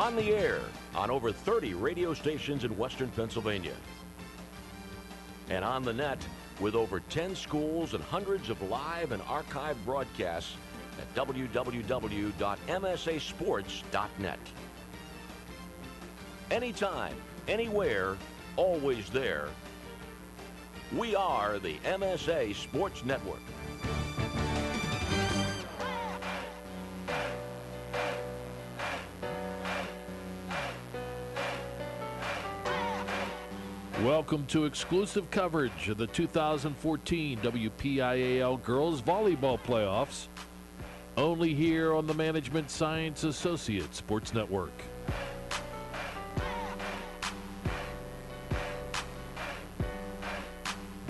On the air on over 30 radio stations in Western Pennsylvania. And on the net with over 10 schools and hundreds of live and archived broadcasts at www.msasports.net. Anytime, anywhere, always there. We are the MSA Sports Network. Welcome to exclusive coverage of the 2014 WPIAL Girls Volleyball Playoffs, only here on the Management Science Associates Sports Network.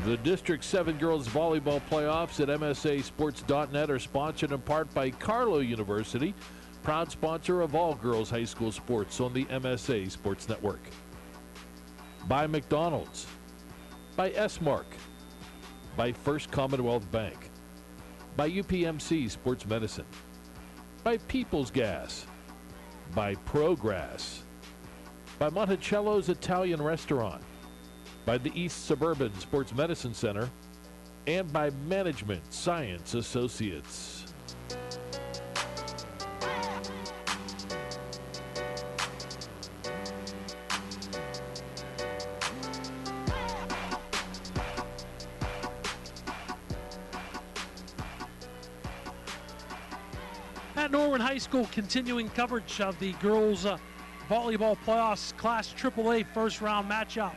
The District 7 Girls Volleyball Playoffs at MSASports.net are sponsored in part by Carlow University, proud sponsor of all girls high school sports on the MSA Sports Network. By McDonald's, by S-Mark, by First Commonwealth Bank, by UPMC Sports Medicine, by People's Gas, by Progress, by Monticello's Italian Restaurant, by the East Suburban Sports Medicine Center, and by Management Science Associates. At Norwin High School, continuing coverage of the girls volleyball playoffs Class AAA first round matchup.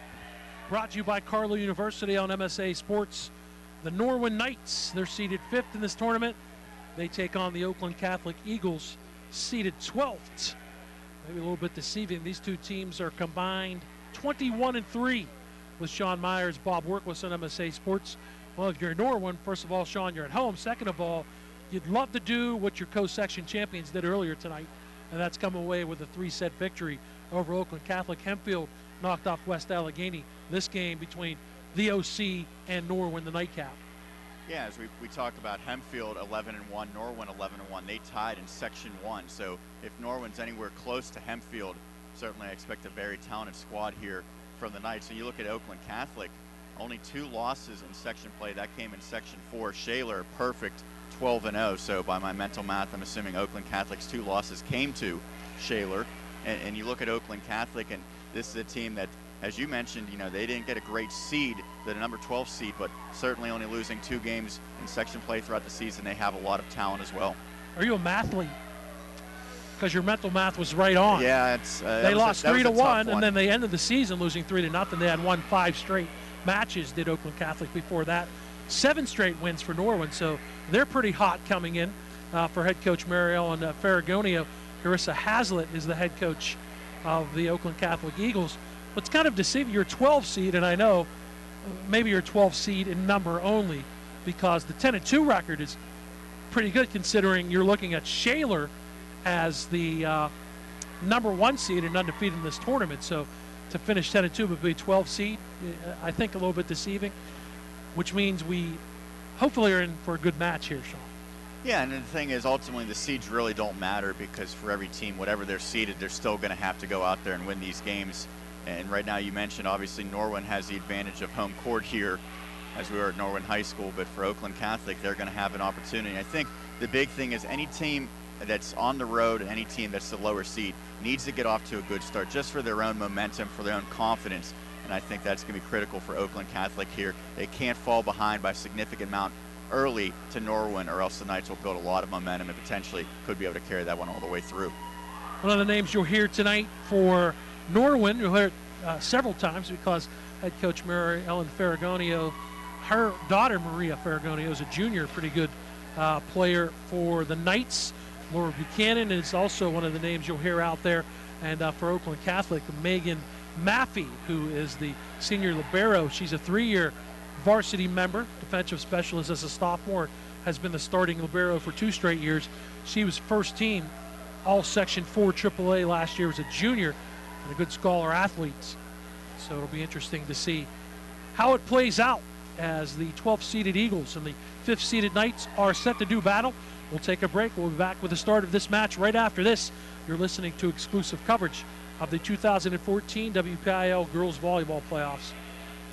Brought to you by Carlow University on MSA Sports. The Norwin Knights, they're seeded 5th in this tournament. They take on the Oakland Catholic Eagles, seeded 12th. Maybe a little bit deceiving. These two teams are combined 21-3 with Sean Meyers, Bob Orkwis on MSA Sports. Well, if you're in Norwin, first of all, Sean, you're at home. Second of all, you'd love to do what your co-section champions did earlier tonight, and that's come away with a 3-set victory over Oakland Catholic. Hempfield knocked off West Allegheny. This game between the OC and Norwin, the nightcap. Yeah, as we talked about, Hempfield 11-1, Norwin 11-1. They tied in Section 1. So if Norwin's anywhere close to Hempfield, certainly I expect a very talented squad here from the Knights. And you look at Oakland Catholic, only 2 losses in section play. That came in Section 4. Shaler, perfect 12-0. So by my mental math, I'm assuming Oakland Catholic's 2 losses came to Shaler. And you look at Oakland Catholic, and this is a team that, as you mentioned, you know, they didn't get a great seed, the number 12 seed, but certainly only losing 2 games in section play throughout the season. They have a lot of talent as well. Are you a mathlete? Because your mental math was right on. Yeah, it's they lost 3-1, and then they ended the season losing 3-0. They had won 5 straight matches, did Oakland Catholic before that. 7 straight wins for Norwin, so they're pretty hot coming in for head coach Mary Ellen Ferragonio. Carissa Hazlitt is the head coach of the Oakland Catholic Eagles. But it's kind of deceiving. You're 12 seed, and I know maybe you're 12 seed in number only, because the 10-2 record is pretty good considering you're looking at Shaler as the number 1 seed and undefeated in this tournament. So to finish 10-2 would be 12 seed. I think a little bit deceiving, which means we hopefully are in for a good match here, Sean. Yeah, and the thing is, ultimately, the seeds really don't matter, because for every team, whatever they're seeded, they're still going to have to go out there and win these games. And right now, you mentioned, obviously, Norwin has the advantage of home court here, as we were at Norwin High School. But for Oakland Catholic, they're going to have an opportunity. I think the big thing is any team that's on the road and any team that's the lower seed needs to get off to a good start, just for their own momentum, for their own confidence. And I think that's going to be critical for Oakland Catholic here. They can't fall behind by a significant amount early to Norwin, or else the Knights will build a lot of momentum and potentially could be able to carry that one all the way through. One of the names you'll hear tonight for Norwin, you'll hear it several times, because head coach Mary Ellen Ferragonio, her daughter Maria Ferragonio is a junior, pretty good player for the Knights. Laura Buchanan is also one of the names you'll hear out there. And for Oakland Catholic, Megan Maffey, who is the senior libero. She's a 3-year varsity member, defensive specialist as a sophomore, has been the starting libero for 2 straight years. She was first team all Section 4 AAA last year as a junior, and a good scholar athlete. So it'll be interesting to see how it plays out as the 12th seeded Eagles and the 5th seeded Knights are set to do battle. We'll take a break. We'll be back with the start of this match right after this. You're listening to exclusive coverage of the 2014 WPIAL Girls Volleyball Playoffs,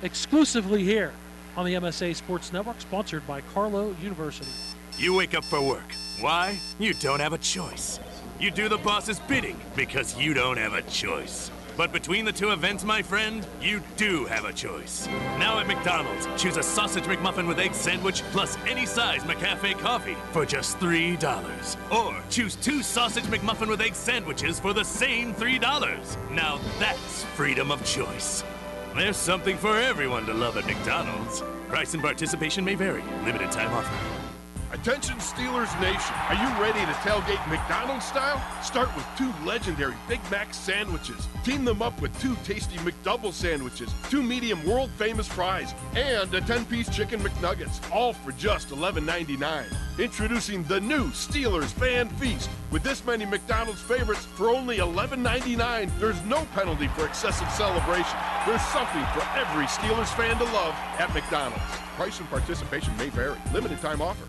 exclusively here on the MSA Sports Network, sponsored by Carlow University. You wake up for work. Why? You don't have a choice. You do the boss's bidding because you don't have a choice. But between the two events, my friend, you do have a choice. Now at McDonald's, choose a sausage McMuffin with egg sandwich plus any size McCafe coffee for just $3. Or choose 2 sausage McMuffin with egg sandwiches for the same $3. Now that's freedom of choice. There's something for everyone to love at McDonald's. Price and participation may vary. Limited time offer. Attention Steelers Nation, are you ready to tailgate McDonald's style? Start with 2 legendary Big Mac sandwiches. Team them up with 2 tasty McDouble sandwiches, 2 medium world-famous fries, and a 10-piece chicken McNuggets, all for just $11.99. Introducing the new Steelers Fan Feast. With this many McDonald's favorites for only $11.99, there's no penalty for excessive celebration. There's something for every Steelers fan to love at McDonald's. Price and participation may vary. Limited time offer.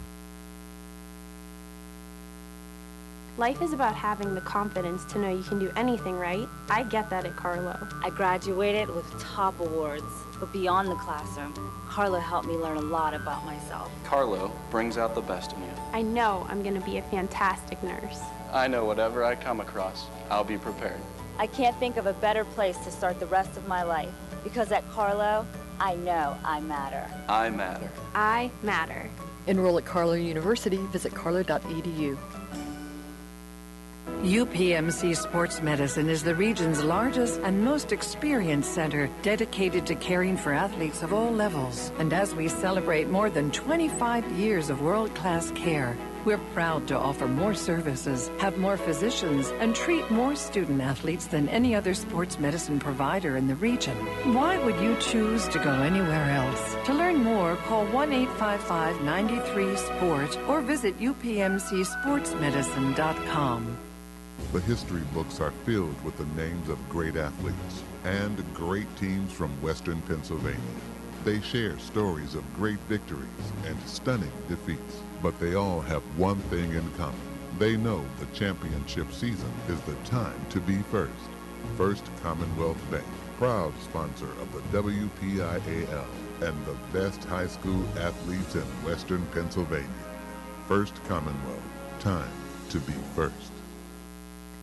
Life is about having the confidence to know you can do anything, right? I get that at Carlow. I graduated with top awards, but beyond the classroom, Carlow helped me learn a lot about myself. Carlow brings out the best in you. I know I'm going to be a fantastic nurse. I know whatever I come across, I'll be prepared. I can't think of a better place to start the rest of my life, because at Carlow, I know I matter. I matter. I matter. Enroll at Carlow University. Visit carlow.edu. UPMC Sports Medicine is the region's largest and most experienced center dedicated to caring for athletes of all levels. And as we celebrate more than 25 years of world-class care, we're proud to offer more services, have more physicians, and treat more student athletes than any other sports medicine provider in the region. Why would you choose to go anywhere else? To learn more, call 1-855-93-SPORT or visit upmcsportsmedicine.com. The history books are filled with the names of great athletes and great teams from Western Pennsylvania. They share stories of great victories and stunning defeats, but they all have one thing in common. They know the championship season is the time to be first. First Commonwealth Bank, proud sponsor of the WPIAL and the best high school athletes in Western Pennsylvania. First Commonwealth, time to be first.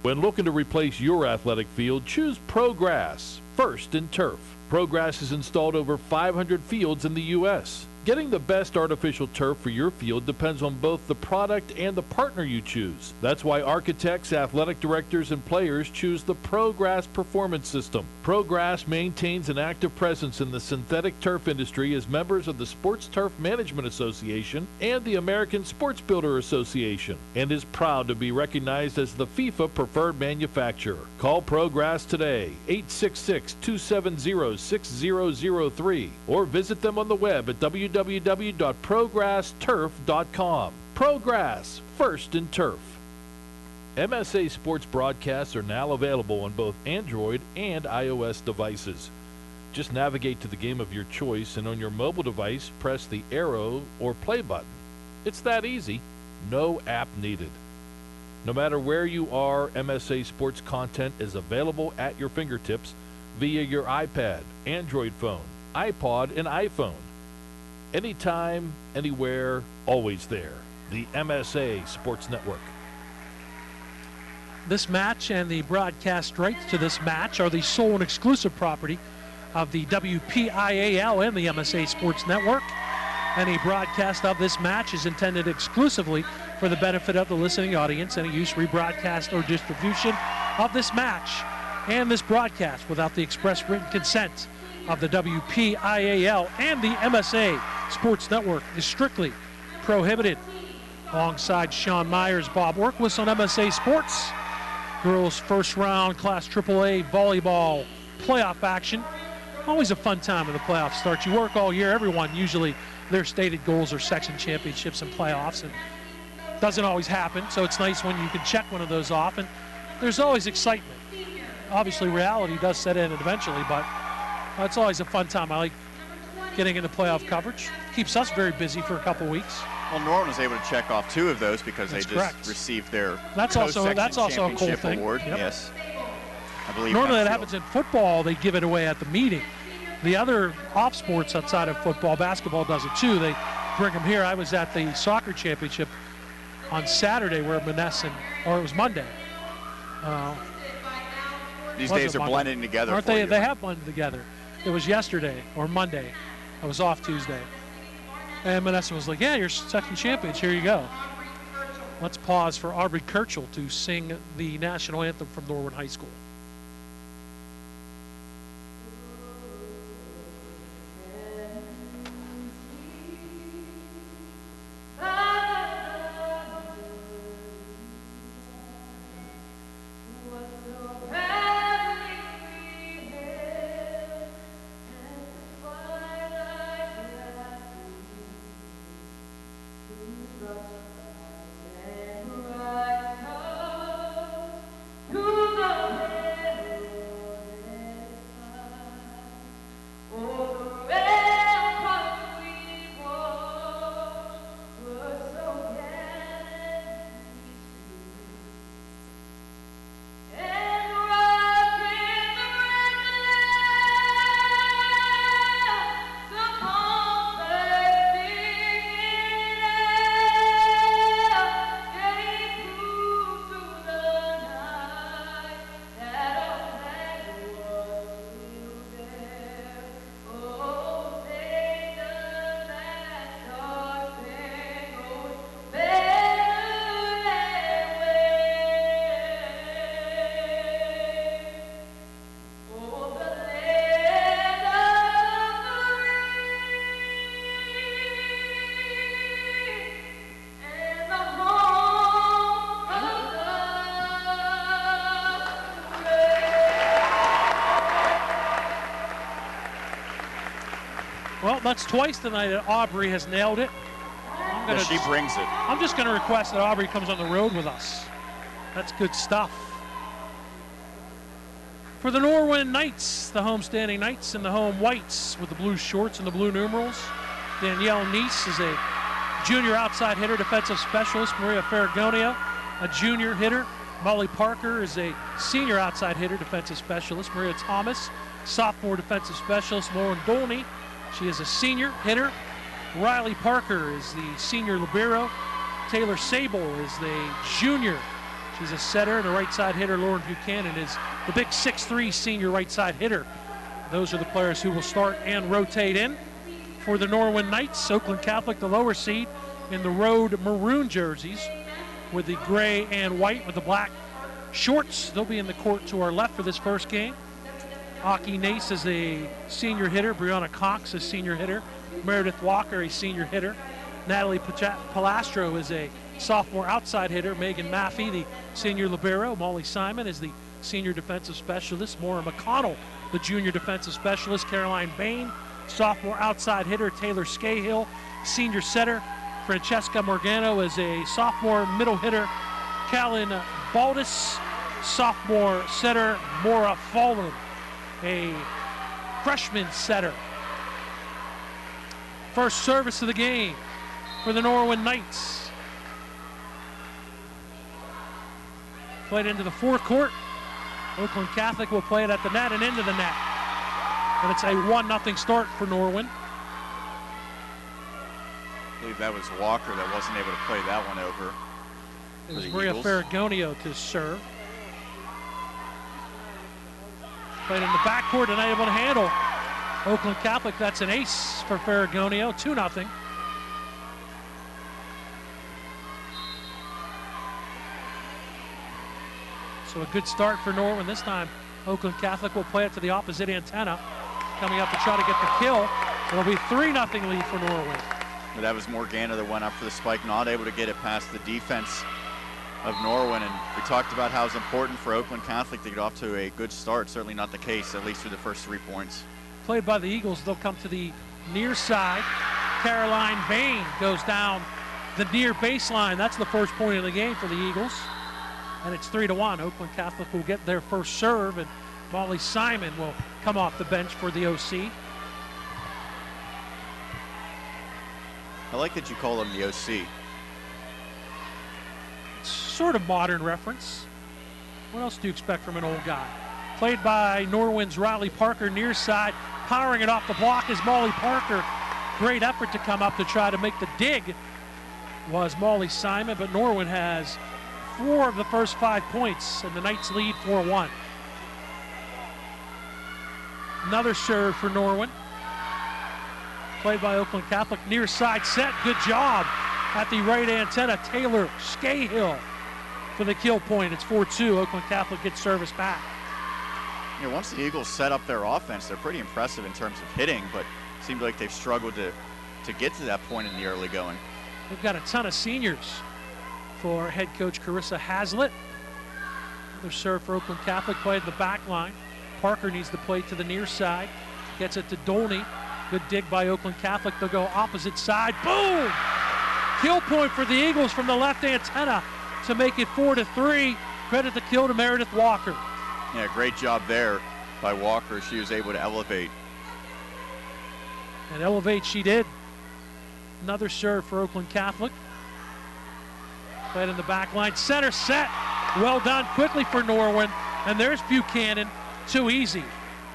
When looking to replace your athletic field, choose ProGrass, first in turf. ProGrass has installed over 500 fields in the U.S. Getting the best artificial turf for your field depends on both the product and the partner you choose. That's why architects, athletic directors, and players choose the ProGrass Performance System. ProGrass maintains an active presence in the synthetic turf industry as members of the Sports Turf Management Association and the American Sports Builder Association, and is proud to be recognized as the FIFA preferred manufacturer. Call ProGrass today, 866-270-6003, or visit them on the web at www.progressturf.com. ProGrass, first in turf. MSA Sports broadcasts are now available on both Android and iOS devices. Just navigate to the game of your choice, and on your mobile device, press the arrow or play button. It's that easy. No app needed. No matter where you are, MSA Sports content is available at your fingertips via your iPad, Android phone, iPod, and iPhone. Anytime, anywhere, always there. The MSA Sports Network. This match and the broadcast rights to this match are the sole and exclusive property of the WPIAL and the MSA Sports Network. Any broadcast of this match is intended exclusively for the benefit of the listening audience. Any use, rebroadcast, or distribution of this match and this broadcast without the express written consent of the WPIAL and the MSA Sports Network is strictly prohibited. Alongside Sean Meyers, Bob Orkwis on MSA Sports. Girls first round Class AAA volleyball playoff action. Always a fun time when the playoffs start. You work all year. Everyone, usually their stated goals are section championships and playoffs, and it doesn't always happen, so it's nice when you can check one of those off, and there's always excitement. Obviously reality does set in eventually, but it's always a fun time. I like getting into playoff coverage. Keeps us very busy for a couple weeks. Well, Norwin was able to check off 2 of those because That's they just correct. received their That's also a cool championship thing. award. Yep. Yes. I believe Normally that Hempfield. happens in football. They give it away at the meeting. The other off sports outside of football, basketball does it too. They bring them here. I was at the soccer championship on Saturday where Monessen, or it was Monday. These days are blending together. Aren't for they? you. They have blended together. It was yesterday or Monday. I was off Tuesday. And Monessen was like, yeah, you're second champions. Here you go. Let's pause for Aubrey Kirchel to sing the national anthem from Norwin High School. Well, that's twice tonight that Aubrey has nailed it. She brings it. I'm just going to request that Aubrey comes on the road with us. That's good stuff. For the Norwin Knights, the homestanding Knights and the home Whites with the blue shorts and the blue numerals. Danielle Neese is a junior outside hitter, defensive specialist. Maria Ferragonio, a junior hitter. Molly Parker is a senior outside hitter, defensive specialist. Maria Thomas, sophomore defensive specialist. Lauren Dolney, she is a senior hitter. Riley Parker is the senior libero. Taylor Sable is the junior. She's a setter, and the right side hitter, Lauren Buchanan, is the big 6'3" senior right side hitter. Those are the players who will start and rotate in. For the Norwin Knights, Oakland Catholic, the lower seed, in the road maroon jerseys with the gray and white with the black shorts. They'll be in the court to our left for this first game. Aki Nace is a senior hitter. Brianna Cox, a senior hitter. Meredith Walker, a senior hitter. Natalie Palastro is a sophomore outside hitter. Megan Maffey, the senior libero. Molly Simon is the senior defensive specialist. Maura McConnell, the junior defensive specialist. Caroline Bain, sophomore outside hitter. Taylor Scahill, senior setter. Francesca Morgano is a sophomore middle hitter. Callan Baldus, sophomore setter. Maura Fallen, a freshman setter. First service of the game for the Norwin Knights. Played into the forecourt. Oakland Catholic will play it at the net and into the net. And it's a 1-0 start for Norwin. I believe that was Walker that wasn't able to play that one over. It was Maria Ferragonio to serve. Played in the backcourt and able to handle Oakland Catholic. That's an ace for Ferragonio, 2-0. So a good start for Norwin. This time, Oakland Catholic will play it to the opposite antenna. Coming up to try to get the kill. It'll be 3-0 lead for Norwin. But that was Morgana that went up for the spike, not able to get it past the defense of Norwin. And we talked about how it's important for Oakland Catholic to get off to a good start. Certainly not the case, at least through the first 3 points. Played by the Eagles, they'll come to the near side. Caroline Bain goes down the near baseline. That's the first point of the game for the Eagles. And it's 3-1. Oakland Catholic will get their first serve, and Molly Simon will come off the bench for the OC. I like that you call him the OC. It's sort of modern reference. What else do you expect from an old guy? Played by Norwin's Riley Parker, near side, powering it off the block is Molly Parker. Great effort to come up to try to make the dig was Molly Simon, but Norwin has 4 of the first 5 points, and the Knights lead 4-1. Another serve for Norwin. Played by Oakland Catholic, near side set, good job at the right antenna. Taylor Scahill for the kill point. It's 4-2. Oakland Catholic gets service back. You know, once the Eagles set up their offense, they're pretty impressive in terms of hitting, but it seemed like they've struggled to get to that point in the early going. They've got a ton of seniors for head coach Carissa Hazlitt. Another serve for Oakland Catholic, played the back line. Parker needs to play to the near side. Gets it to Dolney. Good dig by Oakland Catholic. They'll go opposite side. Boom! Kill point for the Eagles from the left antenna to make it 4-3. Credit the kill to Meredith Walker. Yeah, great job there by Walker. She was able to elevate. And elevate she did. Another serve for Oakland Catholic. Played in the back line. Center set. Well done quickly for Norwin. And there's Buchanan. Too easy.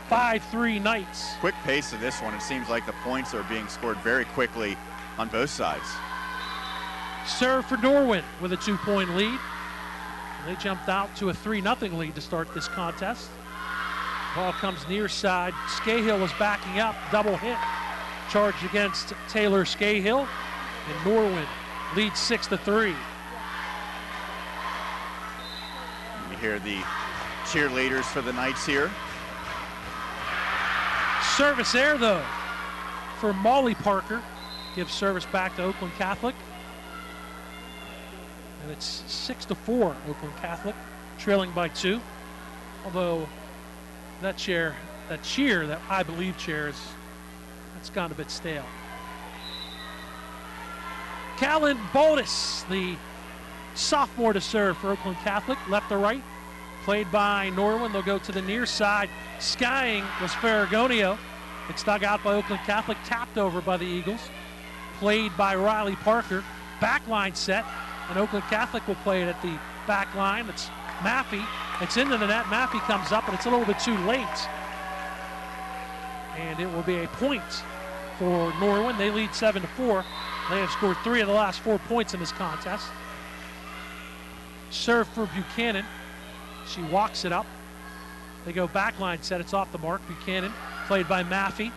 5-3 Knights. Quick pace of this one. It seems like the points are being scored very quickly on both sides. Serve for Norwin with a 2-point lead. They jumped out to a 3-0 lead to start this contest. Ball comes near side. Scahill was backing up. Double hit. Charged against Taylor Scahill. And Norwin leads 6-3. You hear the cheerleaders for the Knights here. Service air, though, for Molly Parker. Gives service back to Oakland Catholic. And it's 6-4, Oakland Catholic, trailing by 2. Although that cheer, that I believe cheer, that's gone a bit stale. Callan Baldus, the sophomore to serve for Oakland Catholic, left to right. Played by Norwin. They'll go to the near side. Skying was Ferragonio. It's dug out by Oakland Catholic, tapped over by the Eagles. Played by Riley Parker. Backline set, and Oakland Catholic will play it at the back line. It's Maffey. It's into the net. Maffey comes up, but it's a little bit too late. And it will be a point for Norwin. They lead 7-4. They have scored 3 of the last 4 points in this contest. Serve for Buchanan. She walks it up. They go backline set. It's off the mark. Buchanan played by Maffey.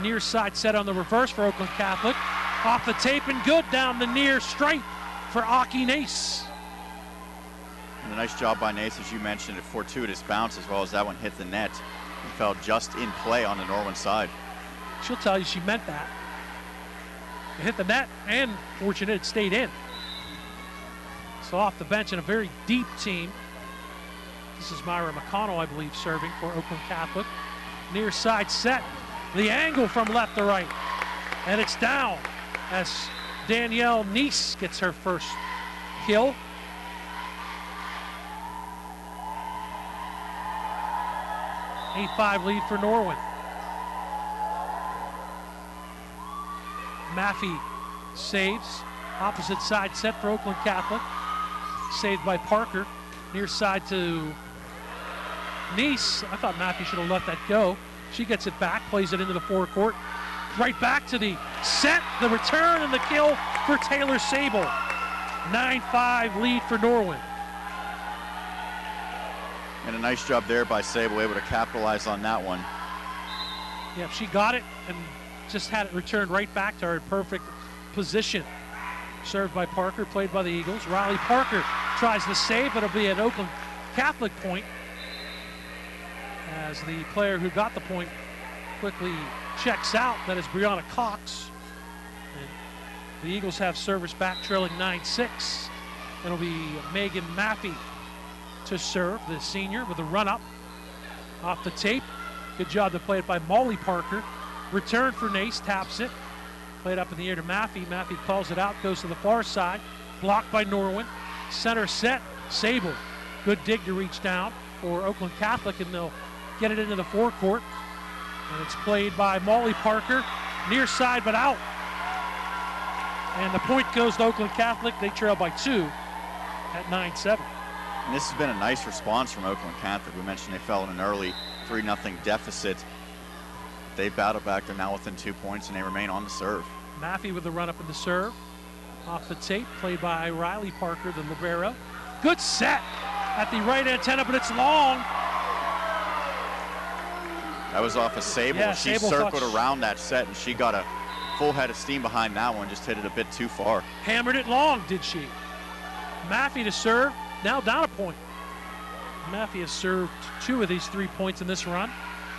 Near side set on the reverse for Oakland Catholic. Off the tape and good down the near stripe for Aki Nace. And a nice job by Nace, as you mentioned, a fortuitous bounce, as well as that one hit the net and fell just in play on the Norwin side. She'll tell you she meant that. It hit the net, and fortunate it stayed in. So off the bench in a very deep team. This is Myra McConnell, I believe, serving for Oakland Catholic. Near side set. The angle from left to right. And it's down as Danielle Neese gets her first kill. An 8-5 lead for Norwin. Maffey saves. Opposite side set for Oakland Catholic. Saved by Parker. Near side to Neese. I thought Maffey should have let that go. She gets it back, plays it into the forecourt. Right back to the set, the return, and the kill for Taylor Sable. 9-5 lead for Norwin. And a nice job there by Sable, able to capitalize on that one. Yeah, she got it and just had it returned right back to her in perfect position. Served by Parker, played by the Eagles. Riley Parker tries to save, but it'll be an Oakland Catholic point, as the player who got the point quickly checks out. That is Brianna Cox. And the Eagles have service back, trailing 9-6. It'll be Megan Maffey to serve, the senior, with a run-up off the tape. Good job to play it by Molly Parker. Return for Nace, taps it. Played up in the air to Maffey. Maffey calls it out, goes to the far side. Blocked by Norwin. Center set, Sable. Good dig to reach down for Oakland Catholic, and they'll get it into the forecourt. And it's played by Molly Parker. Near side, but out. And the point goes to Oakland Catholic. They trail by 2 at 9-7. And this has been a nice response from Oakland Catholic. We mentioned they fell in an early 3-0 deficit. They battled back. They're now within 2 points, and they remain on the serve. Maffey with the run up in the serve. Off the tape, played by Riley Parker, the libero. Good set at the right antenna, but it's long. That was off of Sable. Yeah, she Sable circled touched. around that set, and she got a full head of steam behind that one, just hit it a bit too far. Hammered it long, did she? Maffey to serve, now down a point. Maffey has served 2 of these 3 points in this run.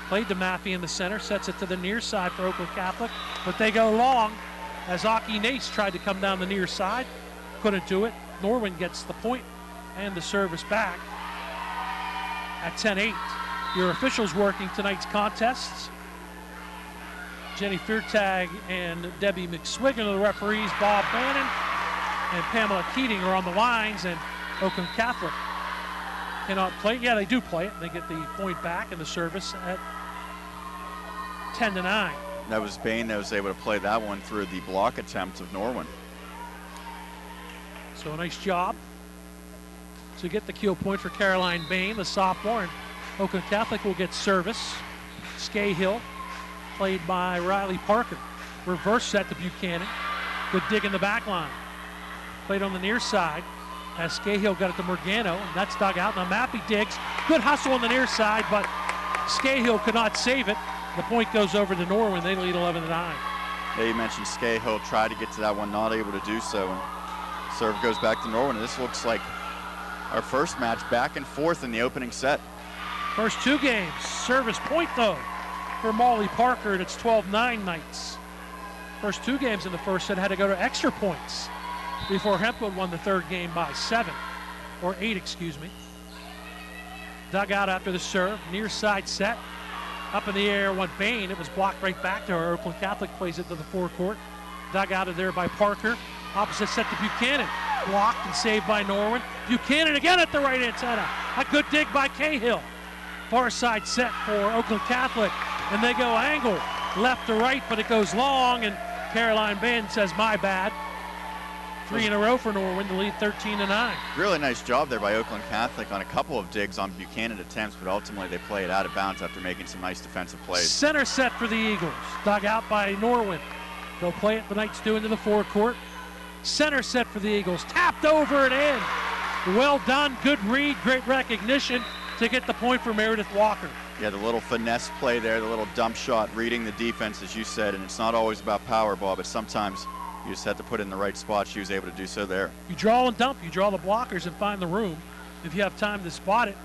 Played to Maffey in the center, sets it to the near side for Oakland Catholic, but they go long as Aki Nace tried to come down the near side. Couldn't do it. Norwin gets the point and the service back at 10-8. Your officials working tonight's contests. Jenny Feartag and Debbie McSwiggan are the referees. Bob Bannon and Pamela Keating are on the lines, and Oakland Catholic cannot play. Yeah, they do play it. They get the point back and the service at 10-9. That was Bain that was able to play that one through the block attempt of Norwin. So a nice job to get the kill point for Caroline Bain, the sophomore, and Oakland Catholic will get service. Scahill, played by Riley Parker. Reverse set to Buchanan. Good dig in the back line. Played on the near side as Scahill got it to Morgano, and that's dug out. Now Maffey digs. Good hustle on the near side, but Scahill could not save it. The point goes over to Norwin. They lead 11-9. Yeah, you mentioned Scahill tried to get to that one, not able to do so. And serve goes back to Norwin. And this looks like our first match back and forth in the opening set. First 2 games, service point though for Molly Parker, and it's 12-9 Knights. First 2 games in the first set had to go to extra points before Hempwood won the 3rd game by 7, or 8, excuse me. Dug out after the serve, near side set. Up in the air went Bain. It was blocked right back to her. Oakland Catholic plays it to the forecourt. Dug out of there by Parker. Opposite set to Buchanan. Blocked and saved by Norwin. Buchanan again at the right antenna. A good dig by Cahill. Far side set for Oakland Catholic. And they go angle left to right, but it goes long, and Caroline Bain says, my bad. 3 in a row for Norwin to lead 13-9. Really nice job there by Oakland Catholic on a couple of digs on Buchanan attempts, but ultimately they play it out of bounds after making some nice defensive plays. Center set for the Eagles. Dug out by Norwin. They'll play it, the Knights do, into the forecourt. Center set for the Eagles. Tapped over and in. Well done. Good read. Great recognition to get the point for Meredith Walker. Yeah, the little finesse play there, the little dump shot, reading the defense, as you said, and it's not always about power ball, but sometimes you just have to put it in the right spot. She was able to do so there. You draw and dump. You draw the blockers and find the room. If you have time to spot it,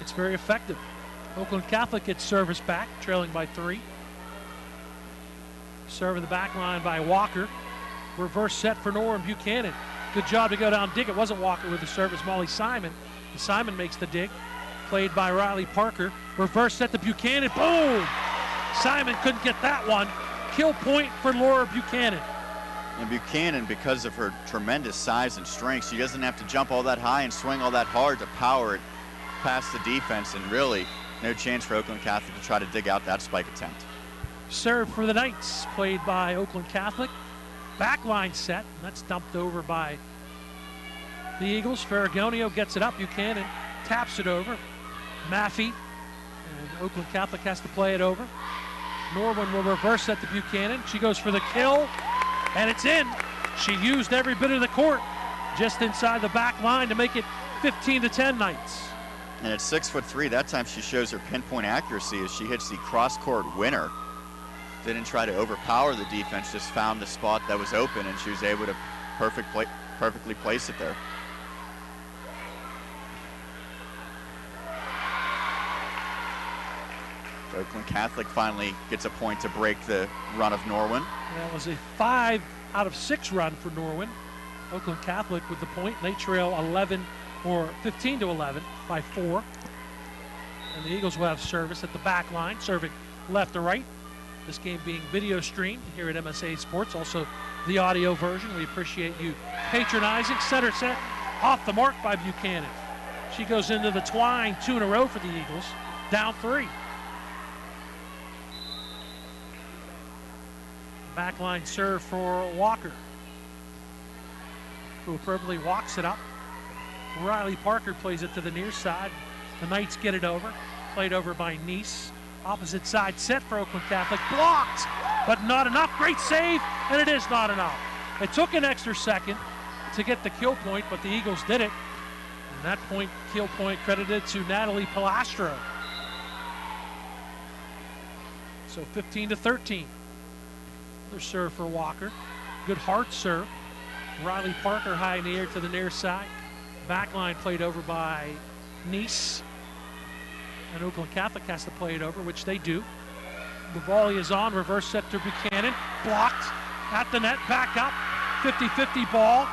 it's very effective. Oakland Catholic gets service back, trailing by 3. Serve in the back line by Walker. Reverse set for Norwin Buchanan. Good job to go down dig. It wasn't Walker with the service, Molly Simon. And Simon makes the dig. Played by Riley Parker. Reverse set to Buchanan. Boom! Simon couldn't get that one. Kill point for Laura Buchanan. And Buchanan, because of her tremendous size and strength, she doesn't have to jump all that high and swing all that hard to power it past the defense, and really no chance for Oakland Catholic to try to dig out that spike attempt. Serve for the Knights, played by Oakland Catholic. Backline set, and that's dumped over by the Eagles. Ferragonio gets it up. Buchanan taps it over. Maffey, and Oakland Catholic has to play it over. Norwin will reverse set to Buchanan. She goes for the kill, and it's in. She used every bit of the court just inside the back line to make it 15-10 Knights. And at 6'3", that time she shows her pinpoint accuracy as she hits the cross-court winner. Didn't try to overpower the defense, just found the spot that was open, and she was able to perfectly place it there. Oakland Catholic finally gets a point to break the run of Norwin. That was a 5 out of 6 run for Norwin. Oakland Catholic with the point. They trail 15-11 by 4. And the Eagles will have service at the back line, serving left to right. This game being video streamed here at MSA Sports, also the audio version. We appreciate you patronizing. Center set off the mark by Buchanan. She goes into the twine, 2 in a row for the Eagles, down 3. Backline serve for Walker. who appropriately walks it up. Riley Parker plays it to the near side. The Knights get it over. Played over by Nice. Opposite side set for Oakland Catholic. Blocked, but not enough. Great save, and it is not enough. It took an extra second to get the kill point, but the Eagles did it. And that point, kill point, credited to Natalie Palastro. So 15-13. Another serve for Walker. Good hard serve. Riley Parker high in the air to the near side. Backline played over by Nice. And Oakland Catholic has to play it over, which they do. The volley is on, reverse set to Buchanan. Blocked at the net, back up. 50-50 ball.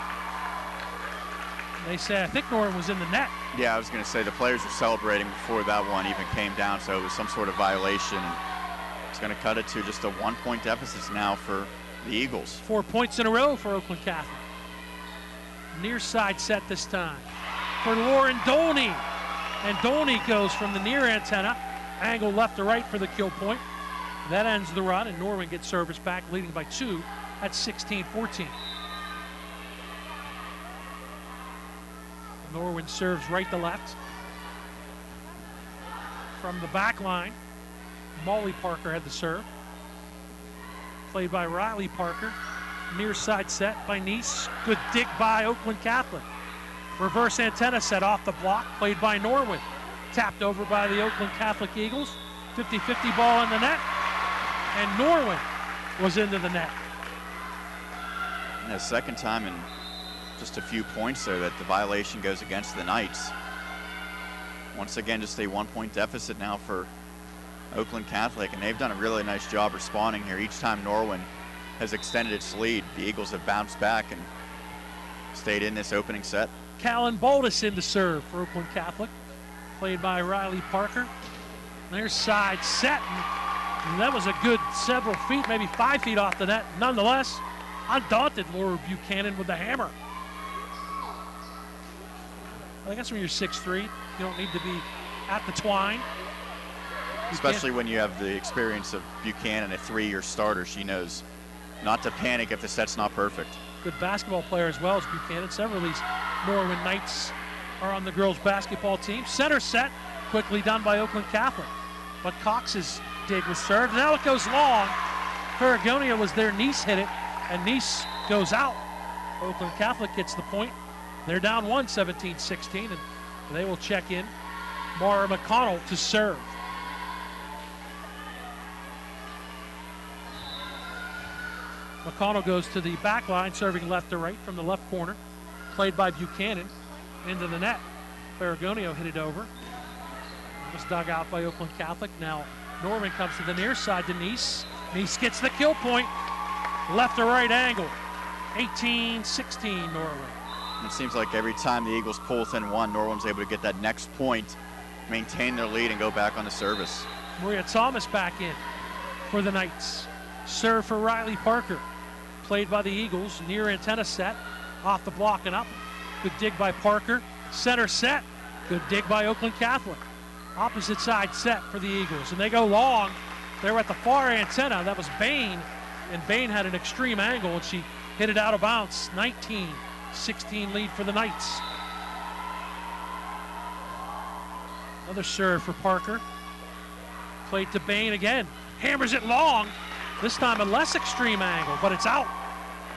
They say, I think Norwin was in the net. Yeah, I was going to say the players were celebrating before that one even came down, so it was some sort of violation. And it's going to cut it to just a 1-point deficit now for the Eagles. 4 points in a row for Oakland Catholic. Near side set this time for Lauren Dolney. And Dolney goes from the near antenna, angle left to right for the kill point. That ends the run, and Norwin gets service back, leading by 2 at 16-14. Norwin serves right to left. From the back line, Molly Parker had the serve. Played by Riley Parker. Near side set by Nice. Good dig by Oakland Catholic. Reverse antenna set off the block, played by Norwin. Tapped over by the Oakland Catholic Eagles. 50-50 ball in the net. And Norwin was into the net. And the second time in just a few points there that the violation goes against the Knights. Once again, just a 1-point deficit now for Oakland Catholic, and they've done a really nice job responding here. Each time Norwin has extended its lead, the Eagles have bounced back and stayed in this opening set. Callan Baldus in to serve for Oakland Catholic. Played by Riley Parker. Their side set, and that was a good several feet, maybe 5 feet off the net. Nonetheless, undaunted Laura Buchanan with the hammer. I guess when you're 6'3", you don't need to be at the twine. Especially when you have the experience of Buchanan, a 3-year starter. She knows not to panic if the set's not perfect. Good basketball player as well as Buchanan. Several of these Norwin Knights are on the girls basketball team. Center set, quickly done by Oakland Catholic. But Cox's dig was served. Now it goes long. Paragonia was there, Nice hit it, and Nice goes out. Oakland Catholic gets the point. They're down 1, 17-16, and they will check in Mara McConnell to serve. McConnell goes to the back line, serving left to right from the left corner. Played by Buchanan into the net. Paragonio hit it over. It was dug out by Oakland Catholic. Now Norwin comes to the near side to Nice. Nice gets the kill point. Left to right angle. 18-16 Norwin. It seems like every time the Eagles pull within one, Norwin's able to get that next point, maintain their lead, and go back on the service. Maria Thomas back in for the Knights. Serve for Riley Parker. Played by the Eagles. Near antenna set. Off the block and up. Good dig by Parker. Center set. Good dig by Oakland Catholic. Opposite side set for the Eagles. And they go long. They're at the far antenna. That was Bain. And Bain had an extreme angle, and she hit it out of bounds. 19-16 lead for the Knights. Another serve for Parker. Played to Bain again. Hammers it long. This time a less extreme angle, but it's out.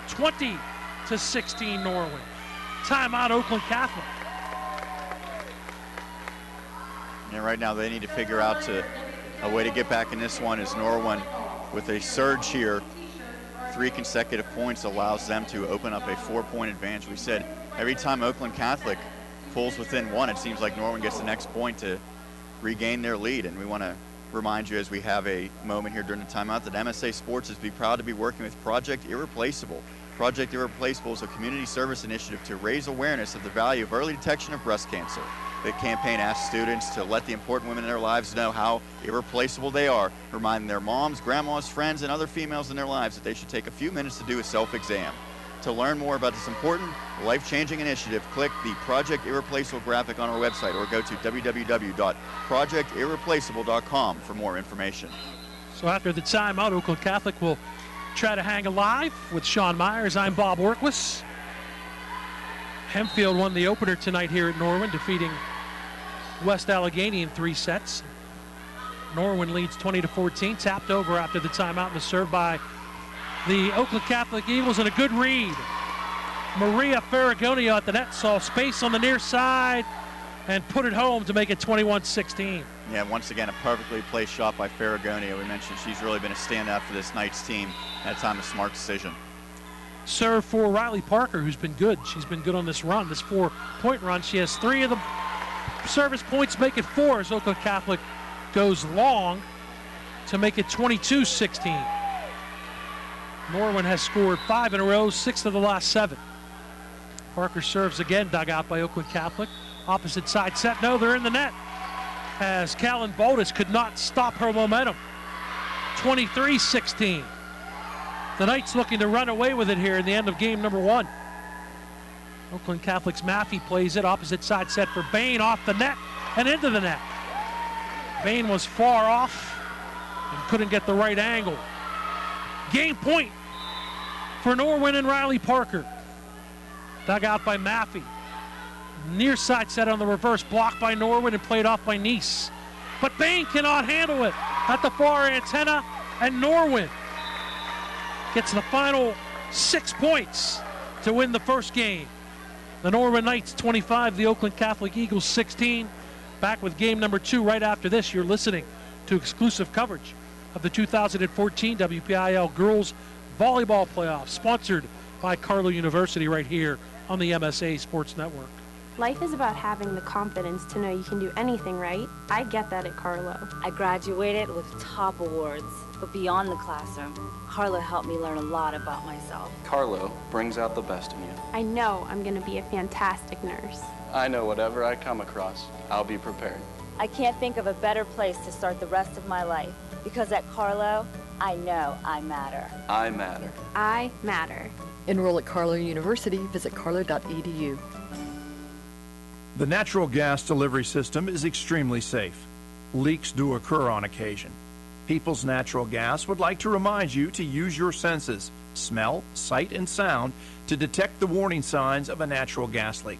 20-16 Norwin. Timeout Oakland Catholic. And right now they need to figure out a way to get back in this one, as Norwin, with a surge here, 3 consecutive points allows them to open up a 4-point advantage. We said every time Oakland Catholic pulls within 1, it seems like Norwin gets the next point to regain their lead. And we want to remind you, as we have a moment here during the timeout, that MSA Sports is proud to be working with Project Irreplaceable. Project Irreplaceable is a community service initiative to raise awareness of the value of early detection of breast cancer. The campaign asks students to let the important women in their lives know how irreplaceable they are, reminding their moms, grandmas, friends, and other females in their lives that they should take a few minutes to do a self-exam. To learn more about this important, life-changing initiative, click the Project Irreplaceable graphic on our website or go to www.projectirreplaceable.com for more information. So after the timeout, Oakland Catholic will try to hang alive with Sean Meyers. I'm Bob Orkwis. Hempfield won the opener tonight here at Norwin, defeating West Allegheny in 3 sets. Norwin leads 20-14, tapped over after the timeout and a serve by the Oakland Catholic Eagles, and a good read. Maria Ferragonio at the net saw space on the near side and put it home to make it 21-16. Yeah, once again, a perfectly placed shot by Ferragonio. We mentioned she's really been a standout for this Knights team. That time, a smart decision. Serve for Riley Parker, who's been good. She's been good on this run, this 4-point run. She has 3 of the service points, make it 4 as Oakland Catholic goes long to make it 22-16. Norwin has scored 5 in a row, 6 of the last 7. Parker serves again, dug out by Oakland Catholic. Opposite side set, no, they're in the net, as Callan Boldis could not stop her momentum. 23-16. The Knights looking to run away with it here in the end of game number 1. Oakland Catholic's Maffey plays it, opposite side set for Bain, off the net and into the net. Bain was far off and couldn't get the right angle. Game point for Norwin and Riley Parker. Dug out by Maffey. Near side set on the reverse, blocked by Norwin and played off by Nice. But Bain cannot handle it at the far antenna, and Norwin gets the final 6 points to win the first game. The Norwin Knights 25, the Oakland Catholic Eagles 16. Back with game number 2 right after this. You're listening to exclusive coverage of the 2014 WPIAL Girls Volleyball Playoffs, sponsored by Carlow University right here on the MSA Sports Network. Life is about having the confidence to know you can do anything right. I get that at Carlow. I graduated with top awards, but beyond the classroom, Carlow helped me learn a lot about myself. Carlow brings out the best in you. I know I'm going to be a fantastic nurse. I know whatever I come across, I'll be prepared. I can't think of a better place to start the rest of my life, because at Carlow, I know I matter. I matter. I matter. Enroll at Carlow University. Visit carlow.edu. The natural gas delivery system is extremely safe. Leaks do occur on occasion. People's Natural Gas would like to remind you to use your senses, smell, sight, and sound to detect the warning signs of a natural gas leak.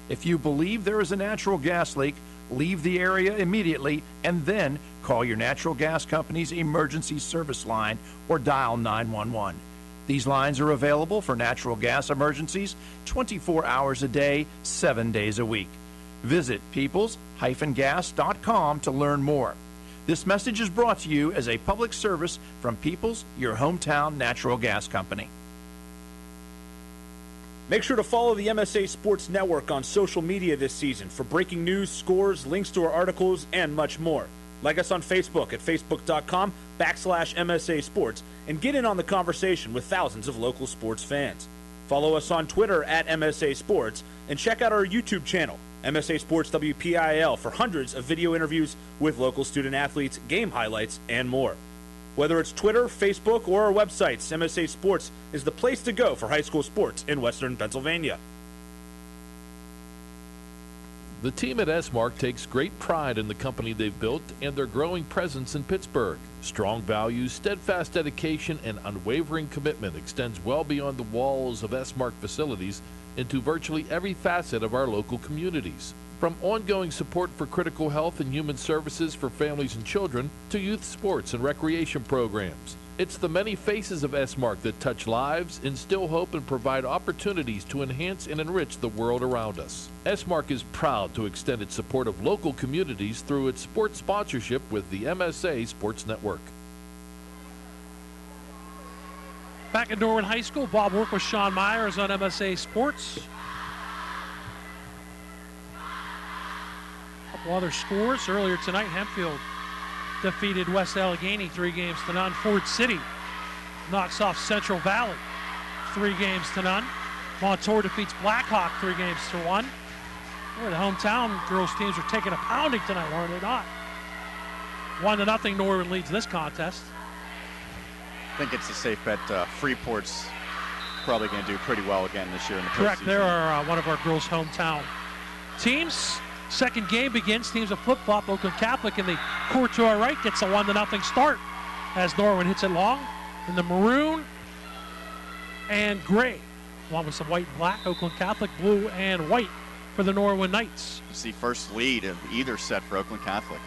If you believe there is a natural gas leak, leave the area immediately and then call your natural gas company's emergency service line or dial 911. These lines are available for natural gas emergencies 24 hours a day, 7 days a week. Visit peoples-gas.com to learn more. This message is brought to you as a public service from Peoples, your hometown natural gas company. Make sure to follow the MSA Sports Network on social media this season for breaking news, scores, links to our articles, and much more. Like us on Facebook at facebook.com/MSA Sports and get in on the conversation with thousands of local sports fans. Follow us on Twitter at MSA Sports and check out our YouTube channel, MSA Sports WPIAL, for hundreds of video interviews with local student athletes, game highlights, and more. Whether it's Twitter, Facebook, or our websites, MSA Sports is the place to go for high school sports in Western Pennsylvania. The team at S-Mark takes great pride in the company they've built and their growing presence in Pittsburgh. Strong values, steadfast dedication, and unwavering commitment extends well beyond the walls of S-Mark facilities into virtually every facet of our local communities. From ongoing support for critical health and human services for families and children to youth sports and recreation programs. It's the many faces of S-Mark that touch lives, instill hope, and provide opportunities to enhance and enrich the world around us. S-Mark is proud to extend its support of local communities through its sports sponsorship with the MSA Sports Network. Back at Norwin High School, Bob worked with Sean Meyers on MSA Sports. A couple other scores earlier tonight. Hempfield defeated West Allegheny 3-0. Ford City knocks off Central Valley 3-0. Montour defeats Blackhawk 3-1. Boy, the hometown girls teams are taking a pounding tonight, are they not? 1-0 Norwin leads this contest. I think it's a safe bet. Freeport's probably going to do pretty well again this year in the postseason. Correct. They are one of our girls' hometown teams. Second game begins. Teams have flip-flop. Oakland Catholic in the court to our right gets a 1-0 start as Norwin hits it long in the maroon and gray along with some white and black. Oakland Catholic, blue and white for the Norwin Knights. It's the first lead of either set for Oakland Catholic.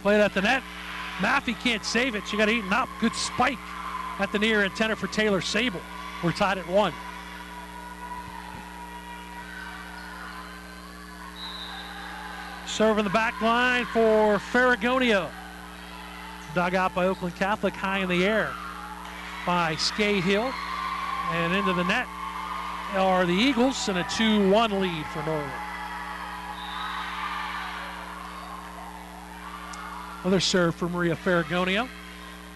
Played at the net. Maffey can't save it. She got eaten up. Good spike at the near antenna for Taylor Sable. We're tied at 1. Serve in the back line for Farragonia. Dug out by Oakland Catholic, high in the air by Scahill. And into the net are the Eagles, and a 2-1 lead for Norwin. Another serve for Maria Farragonia.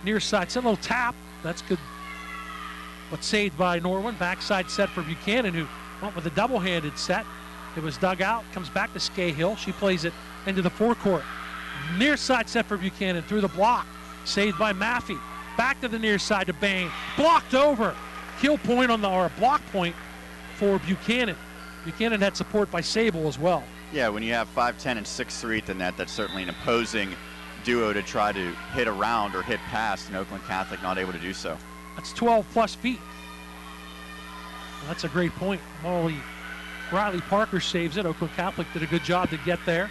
Near side set, a little tap. That's good. But saved by Norwin. Backside set for Buchanan, who went with a double-handed set. It was dug out, comes back to Scahill. She plays it into the forecourt. Near side set for Buchanan through the block. Saved by Maffey. Back to the near side to Bain. Blocked over. Kill point on the, or block point for Buchanan. Buchanan had support by Sable as well. Yeah, when you have 5'10" and 6'3" at the net, that's certainly an opposing duo to try to hit around or hit past, and Oakland Catholic not able to do so. That's 12 plus feet. That's a great point. Riley Parker saves it. Oakland Catholic did a good job to get there.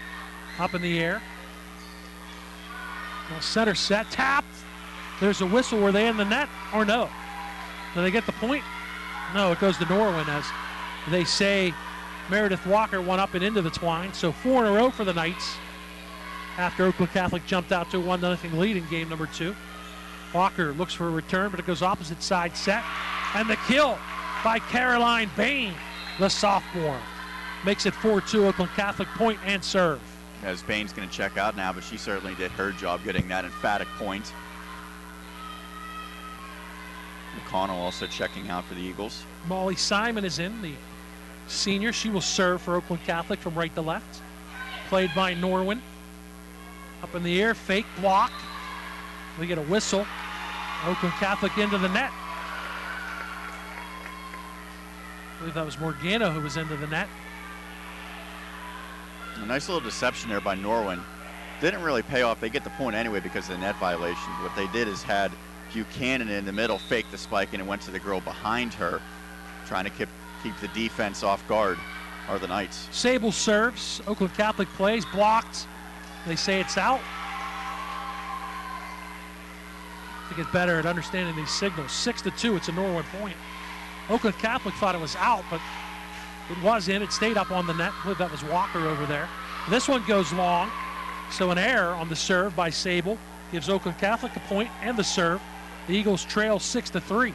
Up in the air. Now center set, tapped. There's a whistle. Were they in the net or no? Do they get the point? No, it goes to Norwin, as they say Meredith Walker went up and into the twine. So 4 in a row for the Knights after Oakland Catholic jumped out to a 1-0 lead in game number 2. Walker looks for a return, but it goes opposite side set. And the kill by Caroline Bain, the sophomore. Makes it 4-2 Oakland Catholic, point and serve. As Bain's going to check out now, but she certainly did her job getting that emphatic point. McConnell also checking out for the Eagles. Molly Simon is in, the senior. She will serve for Oakland Catholic from right to left. Played by Norwin. Up in the air, fake block. We get a whistle. Oakland Catholic into the net. I believe that was Morgano who was into the net. A nice little deception there by Norwin. Didn't really pay off. They get the point anyway because of the net violation. What they did is had Buchanan in the middle fake the spike, and it went to the girl behind her, trying to keep the defense off guard, are the Knights. Sable serves. Oakland Catholic plays. Blocked. They say it's out. To get better at understanding these signals. 6-2, it's a Norwin point. Oakland Catholic thought it was out, but it was in. It stayed up on the net. I believe that was Walker over there. This one goes long, so an error on the serve by Sable gives Oakland Catholic a point and the serve. The Eagles trail 6-3. And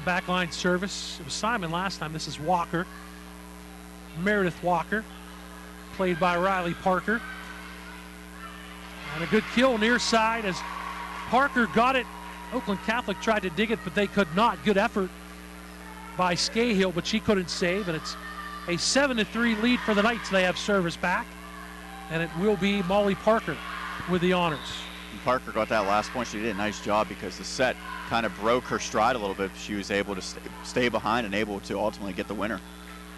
backline service. It was Simon last time. This is Walker. Meredith Walker, played by Riley Parker. And a good kill near side as Parker got it. Oakland Catholic tried to dig it, but they could not. Good effort by Scahill, but she couldn't save. And it's a 7-3 lead for the Knights. They have service back, and it will be Molly Parker with the honors. And Parker got that last point. She did a nice job because the set kind of broke her stride a little bit. She was able to stay behind and able to ultimately get the winner.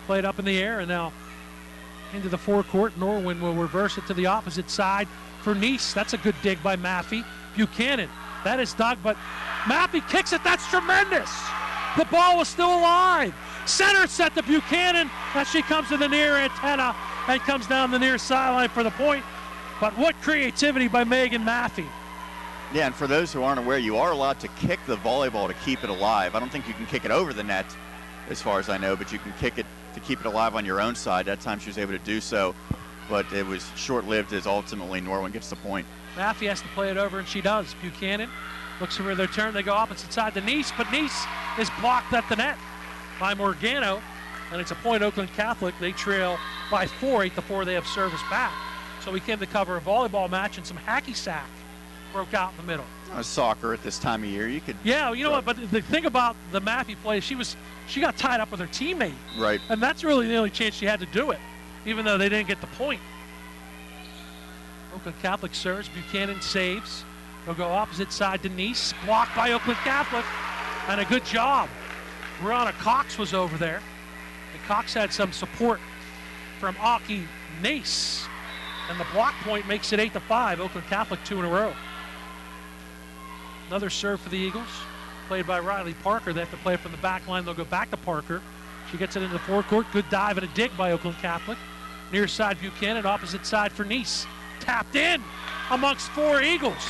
Played up in the air and now into the forecourt. Norwin will reverse it to the opposite side for Nice. That's a good dig by Maffey. Buchanan, that is dug, but Maffey kicks it. That's tremendous. The ball was still alive. Center set to Buchanan as she comes to the near antenna and comes down the near sideline for the point. But what creativity by Megan Maffey. Yeah, and for those who aren't aware, you are allowed to kick the volleyball to keep it alive. I don't think you can kick it over the net, as far as I know, but you can kick it to keep it alive on your own side. That time she was able to do so, but it was short-lived as ultimately Norwin gets the point. Maffey has to play it over, and she does. Buchanan looks for their turn. They go opposite side to Nice, but Nice is blocked at the net by Morgano, and it's a point Oakland Catholic. They trail by 4, 8-4. They have service back. So we came to cover a volleyball match, and some hacky sack broke out in the middle. Soccer at this time of year, you could. Yeah, you know what? But the thing about the Maffey play, she got tied up with her teammate. Right. And that's really the only chance she had to do it, even though they didn't get the point. Oakland Catholic serves. Buchanan saves. They'll go opposite side to Nice. Blocked by Oakland Catholic. And a good job. Brianna Cox was over there. And Cox had some support from Aki Nace. And the block point makes it 8-5. Oakland Catholic 2 in a row. Another serve for the Eagles. played by Riley Parker. They have to play it from the back line. They'll go back to Parker. She gets it into the forecourt. Good dive and a dig by Oakland Catholic. Near side Buchanan, opposite side for Nice. Tapped in amongst 4 Eagles.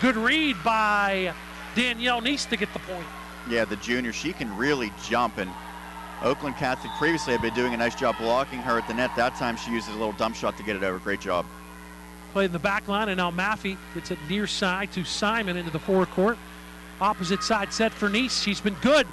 Good read by Danielle Nice to get the point. Yeah, the junior, she can really jump, and Oakland Catholic previously had been doing a nice job blocking her at the net. That time she uses a little dump shot to get it over. Great job. Played in the back line, and now Maffey gets it near side to Simon into the forecourt. Opposite side set for Nice. She's been good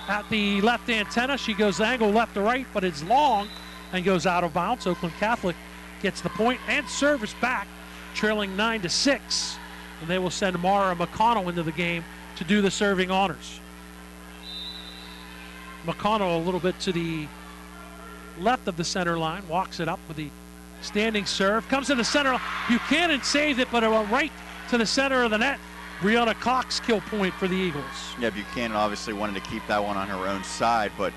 at the left antenna. She goes angle left to right, but it's long and goes out of bounds. Oakland Catholic gets the point and service back, trailing 9-6. And they will send Mara McConnell into the game to do the serving honors. McConnell a little bit to the left of the center line, walks it up with the standing serve, comes to the center. Buchanan saved it, but it went right to the center of the net. Brianna Cox kill point for the Eagles. Yeah, Buchanan obviously wanted to keep that one on her own side, but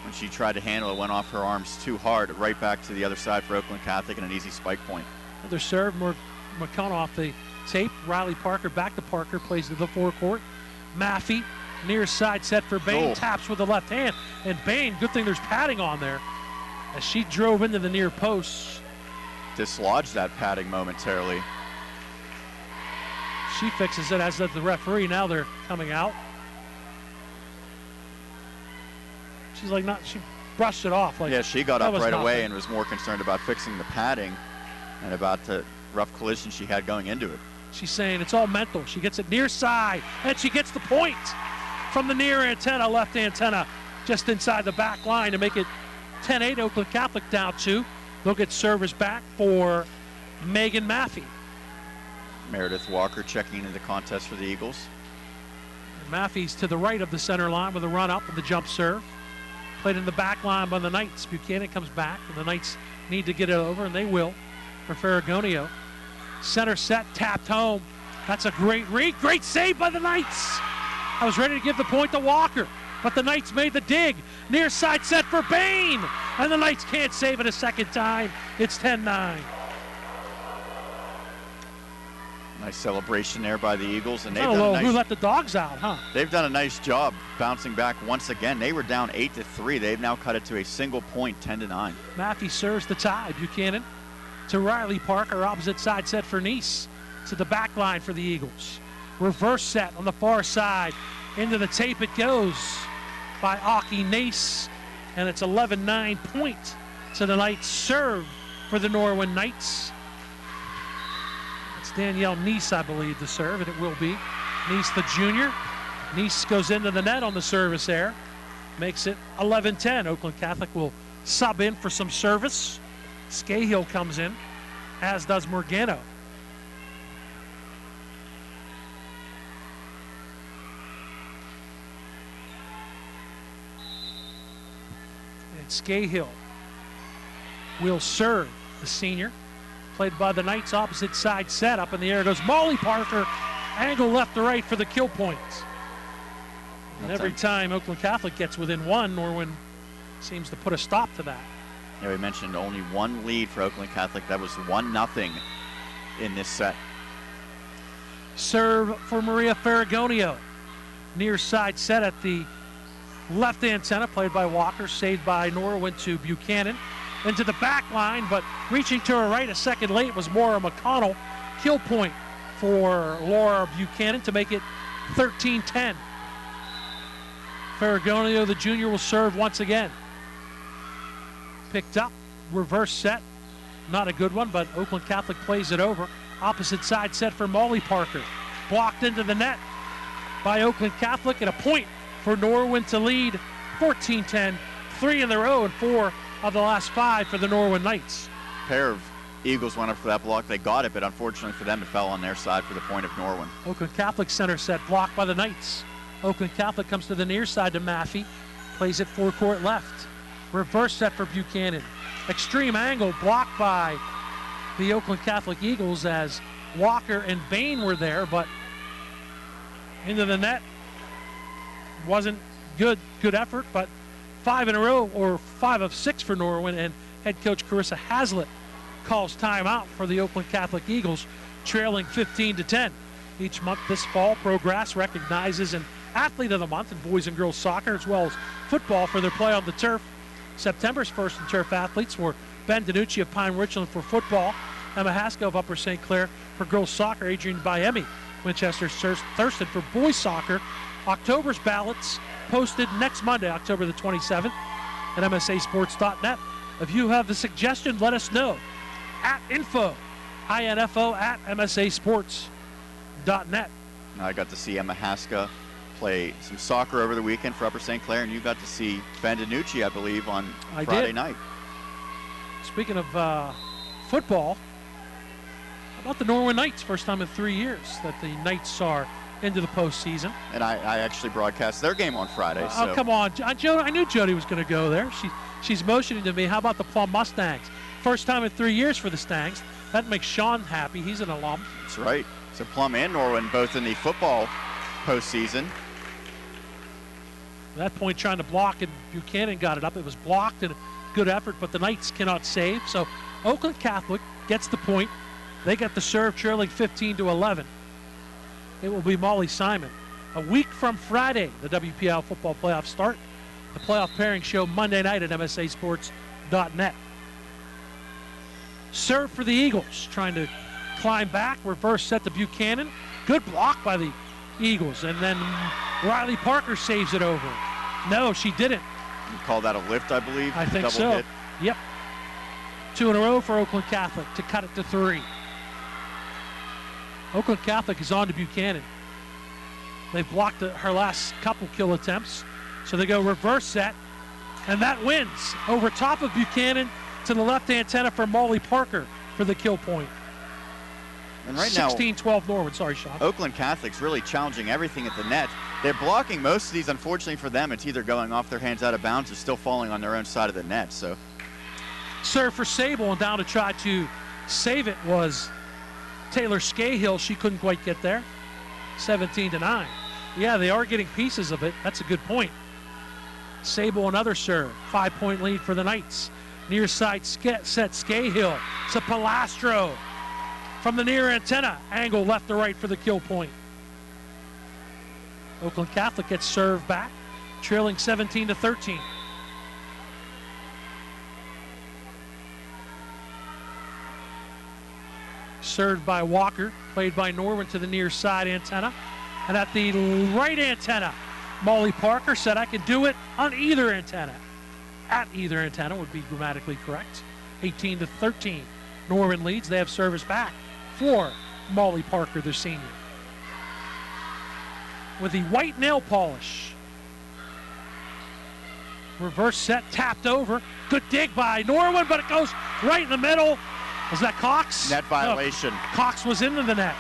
when she tried to handle it, went off her arms too hard. Right back to the other side for Oakland Catholic and an easy spike point. Another serve, more McConnell off the tape. Riley Parker back to Parker, plays to the forecourt. Maffey, near side set for Bain, taps with the left hand. And Bain, good thing there's padding on there, as she drove into the near post. Dislodged that padding momentarily. She fixes it, as does the referee. Now they're coming out. She's like, she brushed it off. Like, yeah, she got up right nothing. away and was more concerned about fixing the padding and about the rough collision she had going into it. She's saying it's all mental. She gets it near side, and she gets the point from the near antenna, left antenna, just inside the back line to make it 10-8. Oakland Catholic down 2. They'll get service back for Megan Maffey. Meredith Walker checking into the contest for the Eagles. And Maffey's to the right of the center line with a run up and the jump serve. Played in the back line by the Knights. Buchanan comes back, and the Knights need to get it over, and they will for Ferragonio. Center set, tapped home. That's a great read. Great save by the Knights. I was ready to give the point to Walker, but the Knights made the dig. Near side set for Bain, and the Knights can't save it a second time. It's 10-9. Nice celebration there by the Eagles, and they've I don't done know a who nice, let the dogs out, huh? they've done a nice job bouncing back once again. They were down 8-3. They've now cut it to a single point, 10-9. Maffey serves the tie. Buchanan to Riley Parker, opposite side set for Nice. To the back line for the Eagles. Reverse set on the far side. Into the tape it goes by Aki Nace, and it's 11-9 point to the Knights. Serve for the Norwin Knights. It's Danielle Nice, I believe, the serve, and it will be. Nice, the junior. Nice goes into the net on the service error. Makes it 11-10. Oakland Catholic will sub in for some service. Scahill comes in, as does Morgano. And Scahill will serve the senior. Played by the Knights, opposite side set. Up in the air goes Molly Parker. Angle left to right for the kill point. And every time Oakland Catholic gets within one, Norwin seems to put a stop to that. Yeah, we mentioned only one lead for Oakland Catholic. That was 1-0 in this set. Serve for Maria Ferragonio. Near side set at the left antenna, played by Walker, saved by Norwin to Buchanan. Into the back line, but reaching to her right a second late was Maura McConnell. Kill point for Laura Buchanan to make it 13-10. Ferragonio, the junior, will serve once again. Picked up, reverse set. Not a good one, but Oakland Catholic plays it over. Opposite side set for Molly Parker. Blocked into the net by Oakland Catholic, and a point for Norwin to lead 14-10. 3 in a row and 4 of the last 5 for the Norwin Knights. Pair of Eagles went up for that block. They got it, but unfortunately for them, it fell on their side for the point of Norwin. Oakland Catholic center set blocked by the Knights. Oakland Catholic comes to the near side to Maffey. Plays it forecourt left. Reverse set for Buchanan. Extreme angle blocked by the Oakland Catholic Eagles as Walker and Bain were there, but into the net. Wasn't good effort, but 5 in a row, or 5 of 6 for Norwin, and head coach Carissa Haslett calls timeout for the Oakland Catholic Eagles, trailing 15-10. Each month this fall, ProGrass recognizes and Athlete of the Month in boys and girls soccer, as well as football for their play on the turf. September's first and turf athletes were Ben DiNucci of Pine Richland for football, Emma Haskell of Upper St. Clair for girls soccer, Adrian Biemi, Winchester Thurston for boys soccer. October's ballots posted next Monday, October the 27th at msasports.net. If you have a suggestion, let us know at info at msasports.net. I got to see Emma Haska play some soccer over the weekend for Upper St. Clair, and you got to see Ben DiNucci, I believe, on Friday night. Speaking of football, how about the Norwin Knights? First time in 3 years that the Knights are into the postseason. And I actually broadcast their game on Friday. Oh, come on. I knew Jody was going to go there. She's motioning to me. How about the Plum Mustangs? First time in 3 years for the Stangs. That makes Sean happy. He's an alum. That's right. So Plum and Norwin both in the football postseason. At that point, trying to block, and Buchanan got it up. It was blocked, and good effort, but the Knights cannot save. So Oakland Catholic gets the point. They get the serve, trailing 15-11. It will be Molly Simon. A week from Friday, the WPIAL football playoffs start. The playoff pairing show Monday night at msasports.net. Serve for the Eagles, trying to climb back. Reverse set to Buchanan. Good block by the Eagles. And then Riley Parker saves it over. No, she didn't. You call that a lift, I believe? I think Double so. hit. Yep. 2 in a row for Oakland Catholic to cut it to 3. Oakland Catholic is on to Buchanan. They've blocked her last couple kill attempts. So they go reverse set. And that wins over top of Buchanan to the left antenna for Molly Parker for the kill point. And right now, 16-12 Norwin. Sorry, Sean. Oakland Catholic's really challenging everything at the net. They're blocking most of these. Unfortunately for them, it's either going off their hands out of bounds or still falling on their own side of the net. So, serve for Sable, and down to try to save it was Taylor Scahill. She couldn't quite get there. 17-9. Yeah, they are getting pieces of it. That's a good point. Sable, another serve. 5-point lead for the Knights. Near side set Scahill to Palastro. From the near antenna, angle left to right for the kill point. Oakland Catholic gets served back, trailing 17-13. Served by Walker, played by Norwin to the near side antenna. And at the right antenna, Molly Parker said, I could do it on either antenna. At either antenna would be grammatically correct. 18-13. Norwin leads. They have service back for Molly Parker, the senior. With the white nail polish. Reverse set, tapped over. Good dig by Norwin, but it goes right in the middle. Was that Cox? Net violation. No, Cox was into the net.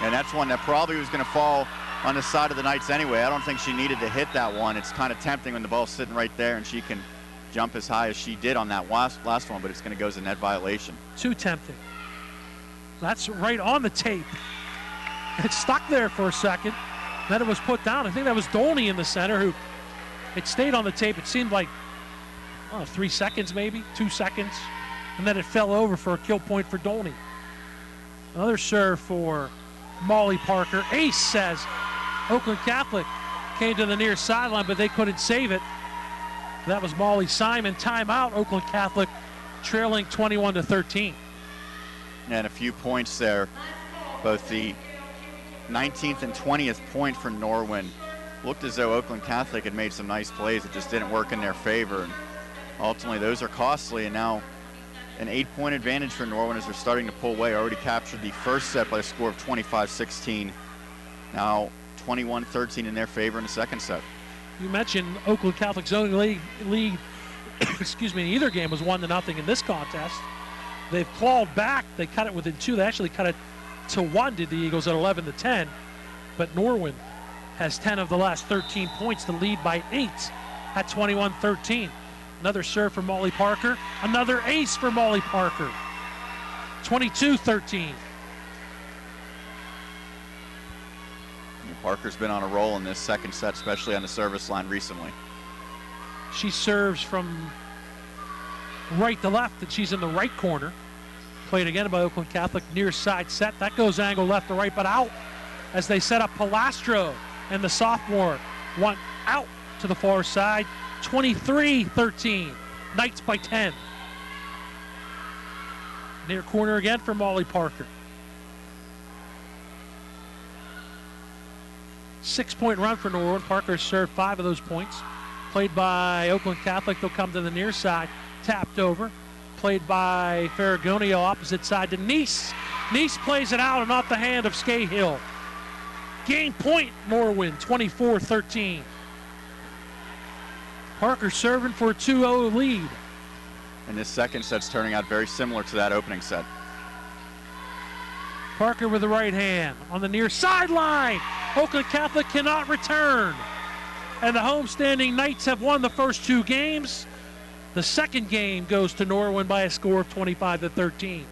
And that's one that probably was going to fall on the side of the Knights anyway. I don't think she needed to hit that one. It's kind of tempting when the ball's sitting right there and she can jump as high as she did on that last one, but it's going to go as a net violation. Too tempting. That's right on the tape. It stuck there for a second. Then it was put down. I think that was Dolney in the center who, it stayed on the tape. It seemed like 3 seconds maybe, 2 seconds. And then it fell over for a kill point for Dolney. Another serve for Molly Parker. Ace says Oakland Catholic came to the near sideline, but they couldn't save it. That was Molly Simon. Timeout, Oakland Catholic trailing 21-13. And a few points there. Both the 19th and 20th point for Norwin. Looked as though Oakland Catholic had made some nice plays. It just didn't work in their favor. And ultimately, those are costly. And now an 8-point advantage for Norwin as they're starting to pull away. Already captured the first set by a score of 25-16. Now 21-13 in their favor in the second set. You mentioned Oakland Catholic's only lead excuse me, in either game was 1-0 in this contest. They've clawed back. They cut it within 2. They actually cut it to 1, did the Eagles, at 11-10. But Norwin has 10 of the last 13 points to lead by 8 at 21-13. Another serve for Molly Parker. Another ace for Molly Parker. 22-13. Parker's been on a roll in this second set, especially on the service line recently. She serves from right to left, and she's in the right corner. Played again by Oakland Catholic, near side set. That goes angle left to right, but out as they set up Palastro and the sophomore. One out to the far side. 23-13. Knights by 10. Near corner again for Molly Parker. 6-point run for Norwin. Parker served 5 of those points. Played by Oakland Catholic. They'll come to the near side. Tapped over. Played by Farragonio opposite side to Neese. Neese plays it out and off the hand of Scahill. Game point, Norwin, 24-13. Parker serving for a 2-0 lead. And this second set's turning out very similar to that opening set. Parker with the right hand on the near sideline. Oakland Catholic cannot return. And the homestanding Knights have won the first 2 games. The second game goes to Norwin by a score of 25-13.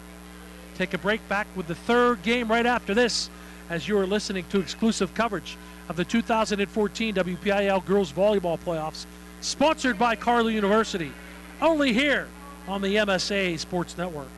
Take a break, back with the third game right after this, as you're listening to exclusive coverage of the 2014 WPIAL Girls Volleyball Playoffs, sponsored by Carlow University, only here on the MSA Sports Network.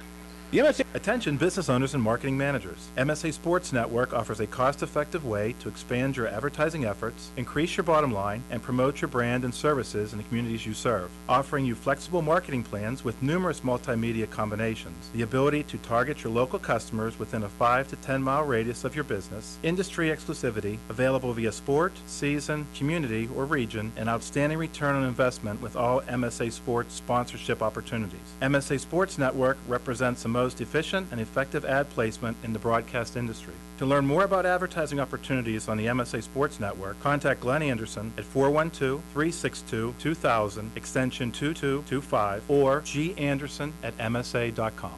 Attention business owners and marketing managers. MSA Sports Network offers a cost-effective way to expand your advertising efforts, increase your bottom line, and promote your brand and services in the communities you serve. Offering you flexible marketing plans with numerous multimedia combinations, the ability to target your local customers within a 5 to 10 mile radius of your business, industry exclusivity, available via sport, season, community, or region, and outstanding return on investment with all MSA Sports sponsorship opportunities. MSA Sports Network represents the most efficient and effective ad placement in the broadcast industry. To learn more about advertising opportunities on the MSA Sports Network, contact Glenn Anderson at 412-362-2000, extension 2225, or ganderson@msa.com.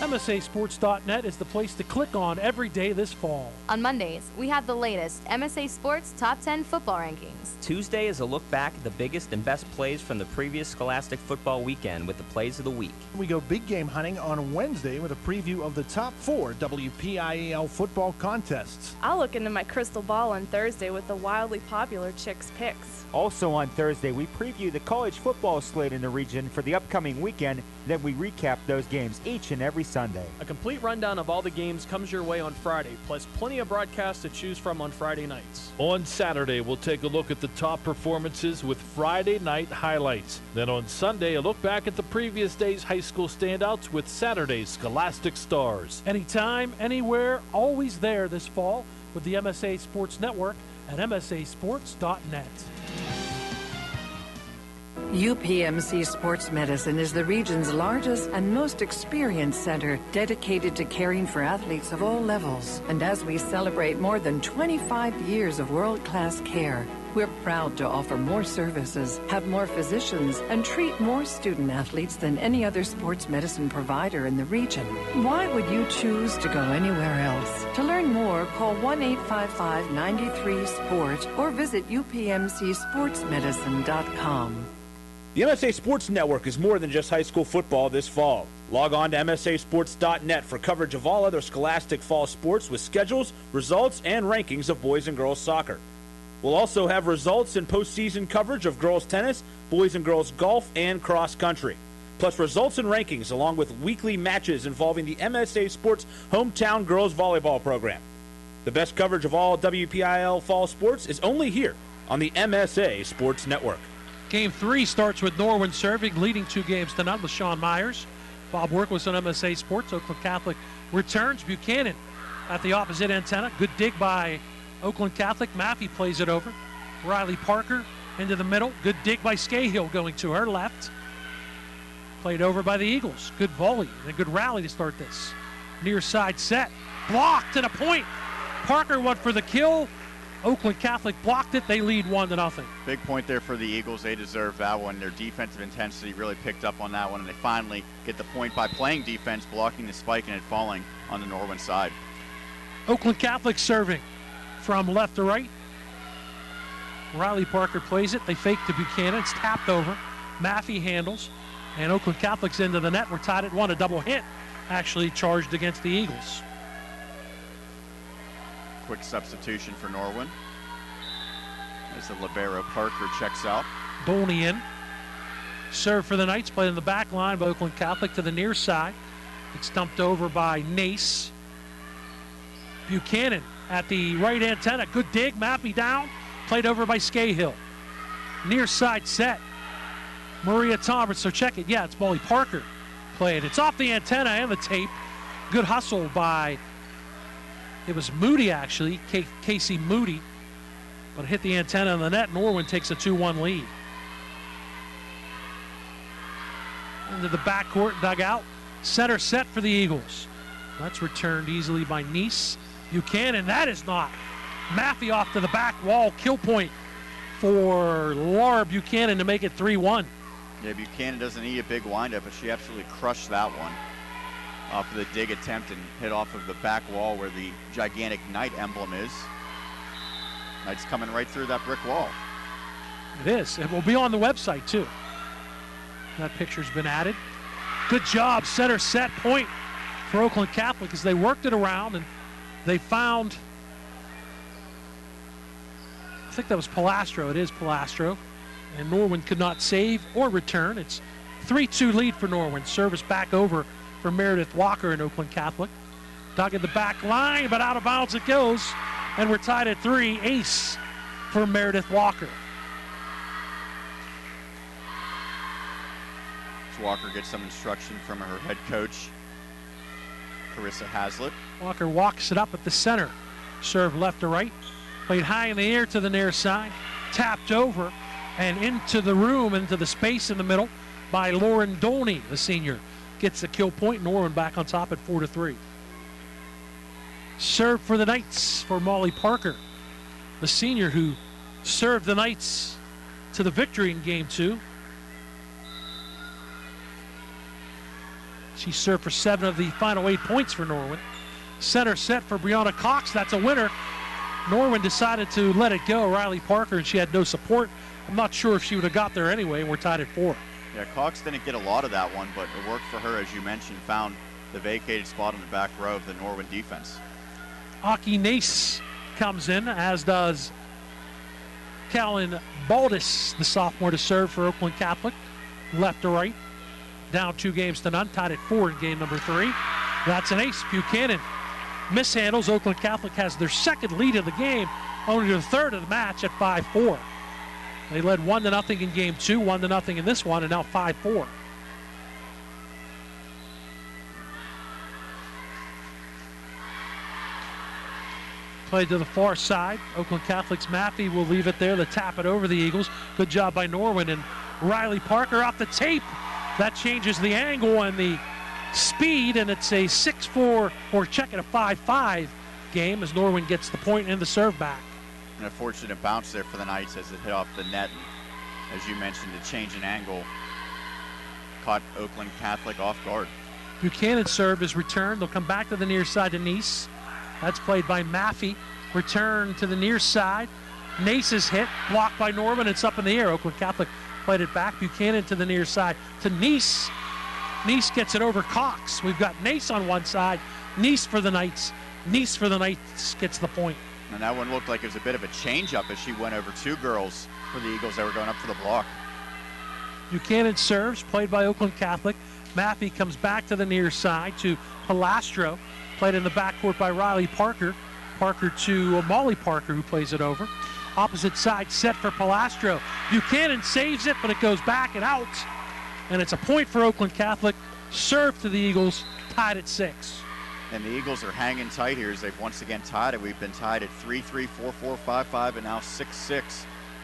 MSASports.net is the place to click on every day this fall. On Mondays, we have the latest MSA Sports Top 10 football rankings. Tuesday is a look back at the biggest and best plays from the previous Scholastic football weekend with the plays of the week. We go big game hunting on Wednesday with a preview of the top 4 WPIAL football contests. I'll look into my crystal ball on Thursday with the wildly popular Chicks Picks. Also on Thursday, we preview the college football slate in the region for the upcoming weekend. Then we recap those games each and every Sunday. A complete rundown of all the games comes your way on Friday, plus plenty of broadcasts to choose from on Friday nights. On Saturday, we'll take a look at the top performances with Friday night highlights. Then on Sunday, a look back at the previous day's high school standouts with Saturday's Scholastic Stars. Anytime, anywhere, always there this fall with the MSA Sports Network at MSASports.net. UPMC Sports Medicine is the region's largest and most experienced center dedicated to caring for athletes of all levels. And as we celebrate more than 25 years of world-class care, we're proud to offer more services, have more physicians, and treat more student athletes than any other sports medicine provider in the region. Why would you choose to go anywhere else? To learn more, call 1-855-93-SPORT or visit upmcsportsmedicine.com. The MSA Sports Network is more than just high school football this fall. Log on to MSASports.net for coverage of all other Scholastic fall sports with schedules, results, and rankings of boys and girls soccer. We'll also have results and postseason coverage of girls tennis, boys and girls golf, and cross country. Plus results and rankings along with weekly matches involving the MSA Sports Hometown Girls Volleyball program. The best coverage of all WPIAL fall sports is only here on the MSA Sports Network. Game 3 starts with Norwin serving, leading 2 games to none with Sean Meyers. Bob Orkwis on MSA Sports. Oakland Catholic returns. Buchanan at the opposite antenna. Good dig by Oakland Catholic. Maffey plays it over. Riley Parker into the middle. Good dig by Scahill going to her left. Played over by the Eagles. Good volley and a good rally to start this. Near side set. Blocked and a point. Parker went for the kill. Oakland Catholic blocked it. They lead 1-0. Big point there for the Eagles. They deserve that one. Their defensive intensity really picked up on that one, and they finally get the point by playing defense, blocking the spike, and it falling on the Norwin side. Oakland Catholic serving from left to right. Riley Parker plays it. They fake to Buchanan. It's tapped over. Maffey handles, and Oakland Catholic's into the net. We're tied at 1. A double hit actually charged against the Eagles. Quick substitution for Norwin as the libero Parker checks out. Boney in. Serve for the Knights, played in the back line by Oakland Catholic to the near side. It's dumped over by Nace. Buchanan at the right antenna. Good dig. Mappy down. Played over by Scahill. Near side set. Maria Thomas. So check it. Yeah, it's Molly Parker played. It's off the antenna and the tape. Good hustle by, it was Moody actually, Casey Moody. But it hit the antenna on the net. Norwin takes a 2-1 lead. Into the backcourt dugout. Center set for the Eagles. That's returned easily by Nice. Buchanan, that is not. Maffey off to the back wall. Kill point for Laura Buchanan to make it 3-1. Yeah, Buchanan doesn't need a big windup, but she absolutely crushed that one off of the dig attempt and hit off of the back wall where the gigantic Knight emblem is. Knight's coming right through that brick wall. It is. It will be on the website, too. That picture's been added. Good job, center set point for Oakland Catholic as they worked it around and they found, I think that was Palastro. It is Palastro. And Norwin could not save or return. It's 3-2 lead for Norwin. Service back over for Meredith Walker in Oakland Catholic. Dug in the back line, but out of bounds it goes. And we're tied at 3. Ace for Meredith Walker. Walker gets some instruction from her head coach, Carissa Hazlitt. Walker walks it up at the center. Serve left to right. Played high in the air to the near side. Tapped over and into the room, into the space in the middle by Lauren Dolney, the senior. Gets the kill point. Norwin back on top at 4-3. Serve for the Knights for Molly Parker, the senior who served the Knights to the victory in Game 2. She served for 7 of the final 8 points for Norwin. Center set for Brianna Cox. That's a winner. Norwin decided to let it go. Riley Parker, and she had no support. I'm not sure if she would have got there anyway. We're tied at 4. Yeah, Cox didn't get a lot of that one, but it worked for her, as you mentioned. Found the vacated spot in the back row of the Norwin defense. Aki Nace comes in, as does Callan Baldus, the sophomore, to serve for Oakland Catholic. Left to right. Down 2-0, tied at 4 in game number 3. That's an ace. Buchanan mishandles. Oakland Catholic has their second lead of the game, only the third of the match at 5-4. They led 1-0 in game 2, 1-0 in this one, and now 5-4. Played to the far side. Oakland Catholic's Maffey will leave it there to tap it over the Eagles. Good job by Norwin, and Riley Parker off the tape. That changes the angle and the speed, and it's a 6-4, or check it, a 5-5 game as Norwin gets the point and the serve back. And a fortunate bounce there for the Knights as it hit off the net. And as you mentioned, the change in angle caught Oakland Catholic off guard. Buchanan's serve is returned. They'll come back to the near side to Nice. That's played by Maffey. Return to the near side. Nace's hit, blocked by Norman. It's up in the air. Oakland Catholic played it back. Buchanan to the near side to Nice. Nice gets it over Cox. We've got Nace on one side, Nice for the Knights. Nice for the Knights gets the point. And that one looked like it was a bit of a change-up as she went over 2 girls for the Eagles that were going up for the block. Buchanan serves, played by Oakland Catholic. Maffey comes back to the near side to Palastro, played in the backcourt by Riley Parker. Parker to Molly Parker, who plays it over. Opposite side set for Palastro. Buchanan saves it, but it goes back and out. And it's a point for Oakland Catholic. Serve to the Eagles, tied at 6. And the Eagles are hanging tight here as they've once again tied it. We've been tied at 3-3, 4-4, 5-5, and now 6-6.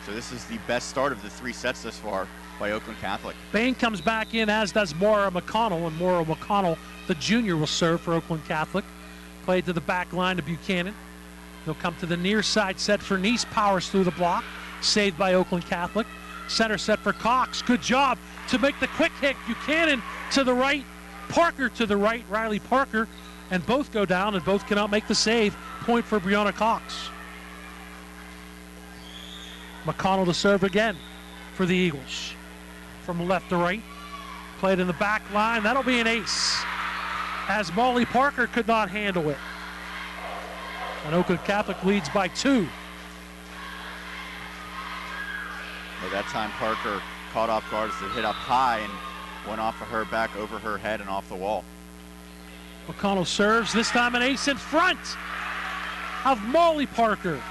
So this is the best start of the 3 sets thus far by Oakland Catholic. Bain comes back in, as does Maura McConnell, and Maura McConnell, the junior, will serve for Oakland Catholic. Played to the back line to Buchanan. They'll come to the near side set for Nice. Powers through the block. Saved by Oakland Catholic. Center set for Cox. Good job to make the quick hit. Buchanan to the right. Parker to the right. Riley Parker. And both go down and both cannot make the save. Point for Brianna Cox. McConnell to serve again for the Eagles. From left to right. Played in the back line. That'll be an ace, as Molly Parker could not handle it. And Oakland Catholic leads by 2. At that time, Parker caught off guard as it hit up high and went off of her back over her head and off the wall. McConnell serves, this time an ace in front of Molly Parker.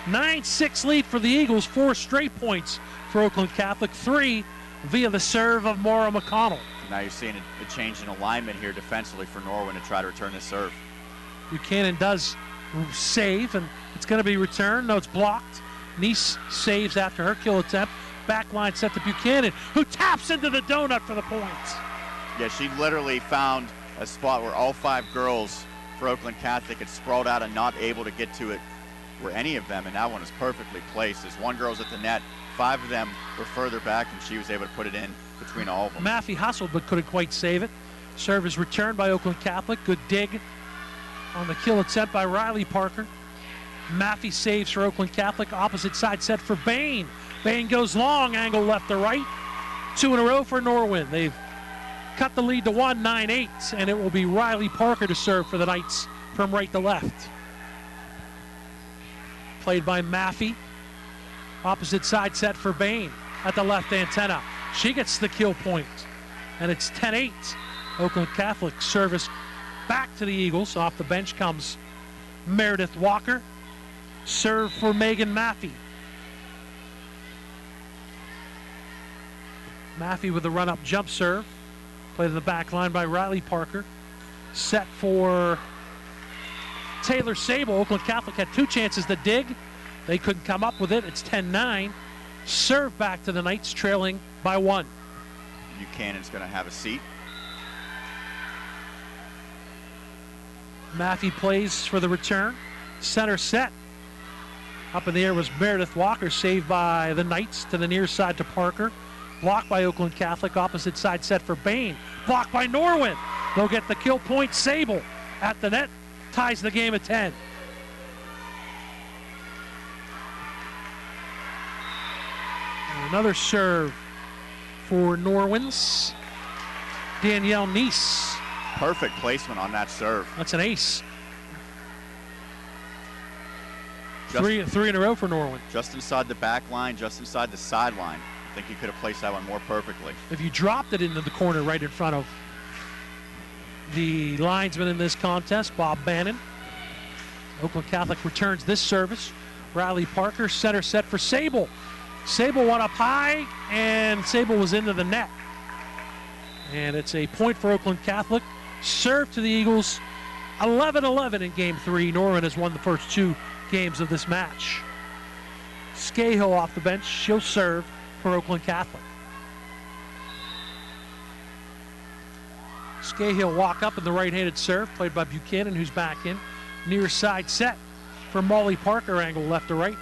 9-6 lead for the Eagles, 4 straight points for Oakland Catholic, 3 via the serve of Maura McConnell. Now you're seeing a change in alignment here defensively for Norwin to try to return this serve. Buchanan does save, and it's going to be returned. No, it's blocked. Nice saves after her kill attempt. Back line set to Buchanan, who taps into the donut for the point. Yeah, she literally found a spot where all 5 girls for Oakland Catholic had sprawled out and not able to get to it were any of them, and that one is perfectly placed. As 1 girl's at the net, 5 of them were further back, and she was able to put it in between all of them. Maffey hustled but couldn't quite save it. Serve is returned by Oakland Catholic. Good dig on the kill attempt by Riley Parker. Maffey saves for Oakland Catholic. Opposite side set for Bain. Bain goes long, angle left to right. 2 in a row for Norwin. They've cut the lead to 1, 9-8, and it will be Riley Parker to serve for the Knights from right to left. Played by Maffey. Opposite side set for Bain at the left antenna. She gets the kill point, and it's 10-8. Oakland Catholic service back to the Eagles. Off the bench comes Meredith Walker. Serve for Megan Maffey. Maffey with a run-up jump serve. Played in the back line by Riley Parker. Set for Taylor Sable. Oakland Catholic had 2 chances to dig. They couldn't come up with it. It's 10-9. Serve back to the Knights, trailing by 1. Buchanan's going to have a seat. Maffey plays for the return. Center set. Up in the air was Meredith Walker, saved by the Knights to the near side to Parker. Blocked by Oakland Catholic. Opposite side set for Bain. Blocked by Norwin. They'll get the kill point. Sable at the net. Ties the game at 10. And another serve for Norwins. Danielle Neese. Perfect placement on that serve. That's an ace. Three in a row for Norwin. Just inside the back line, just inside the sideline. I think he could have placed that one more perfectly. If you dropped it into the corner right in front of the linesman in this contest, Bob Bannon. Oakland Catholic returns this service. Riley Parker, center set for Sable. Sable went up high, and Sable was into the net. And it's a point for Oakland Catholic. Serve to the Eagles. 11-11 in Game 3. Norwin has won the first 2 games of this match. Scahill off the bench. She'll serve for Oakland Catholic. Scahill walk up in the right-handed serve, played by Buchanan, who's back in. Near side set for Molly Parker, angle left to right.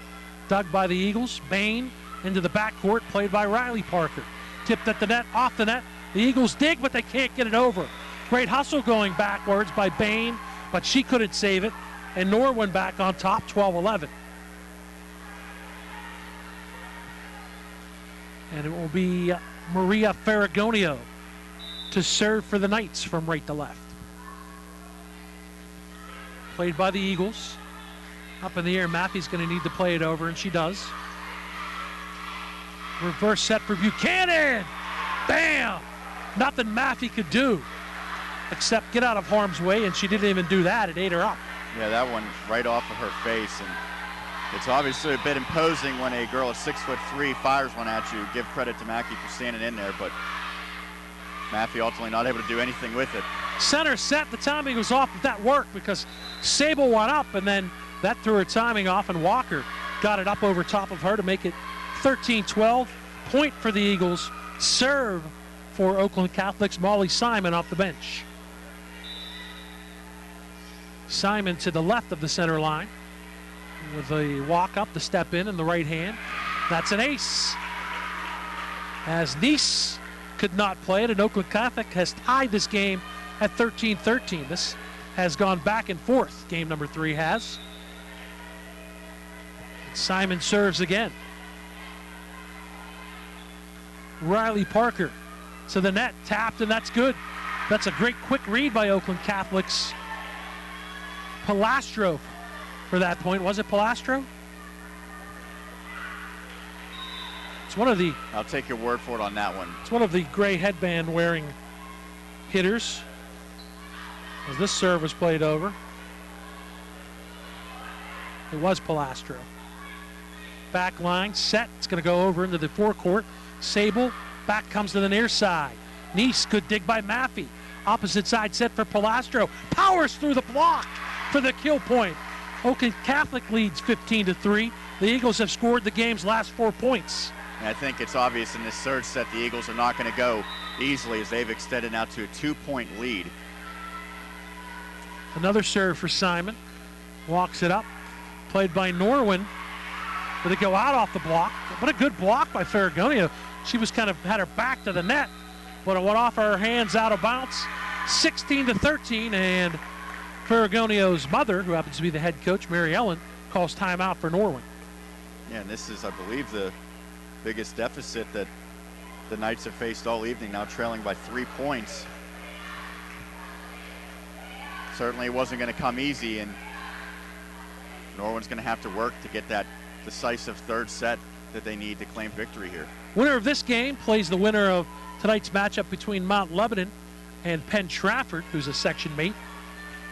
Dug by the Eagles. Bain into the backcourt, played by Riley Parker. Tipped at the net, off the net. The Eagles dig, but they can't get it over. Great hustle going backwards by Bain, but she couldn't save it. And Norwin back on top, 12-11. And it will be Maria Ferragonio to serve for the Knights from right to left. Played by the Eagles. Up in the air, Maffey's going to need to play it over, and she does. Reverse set for Buchanan. Bam! Nothing Maffey could do except get out of harm's way, and she didn't even do that. It ate her up. Yeah, that one right off of her face, and it's obviously a bit imposing when a girl at 6'3" fires one at you. Give credit to Mackey for standing in there, but Maffey ultimately not able to do anything with it. Center set, the timing was off, but that worked because Sable went up, and then that threw her timing off, and Walker got it up over top of her to make it 13-12. Point for the Eagles. Serve for Oakland Catholic's Molly Simon off the bench. Simon to the left of the center line with a walk up, the step in the right hand. That's an ace. As Nice could not play it, and Oakland Catholic has tied this game at 13-13. This has gone back and forth. Game number 3 has. Simon serves again. Riley Parker to the net, tapped, and that's good. That's a great quick read by Oakland Catholic's Palastro for that point. Was it Palastro? It's one of the... I'll take your word for it on that one. It's one of the gray headband wearing hitters. As this serve was played over. It was Palastro. Back line, set. It's going to go over into the forecourt. Sable, back comes to the near side. Nice, good dig by Maffey. Opposite side set for Palastro. Powers through the block for the kill point. Oakland Catholic leads 15-3. The Eagles have scored the game's last 4 points. And I think it's obvious in this third set the Eagles are not going to go easily as they've extended now to a 2-point lead. Another serve for Simon. Walks it up. Played by Norwin. But they go out off the block. What a good block by Farragonia. She was kind of had her back to the net, but it went off her hands out of bounds. 16-13, and Farragonio's mother, who happens to be the head coach, Mary Ellen, calls timeout for Norwin. Yeah, and this is, I believe, the biggest deficit that the Knights have faced all evening, now trailing by 3 points. Certainly it wasn't going to come easy, and Norwin's going to have to work to get that decisive third set that they need to claim victory here. Winner of this game plays the winner of tonight's matchup between Mount Lebanon and Penn Trafford, who's a section mate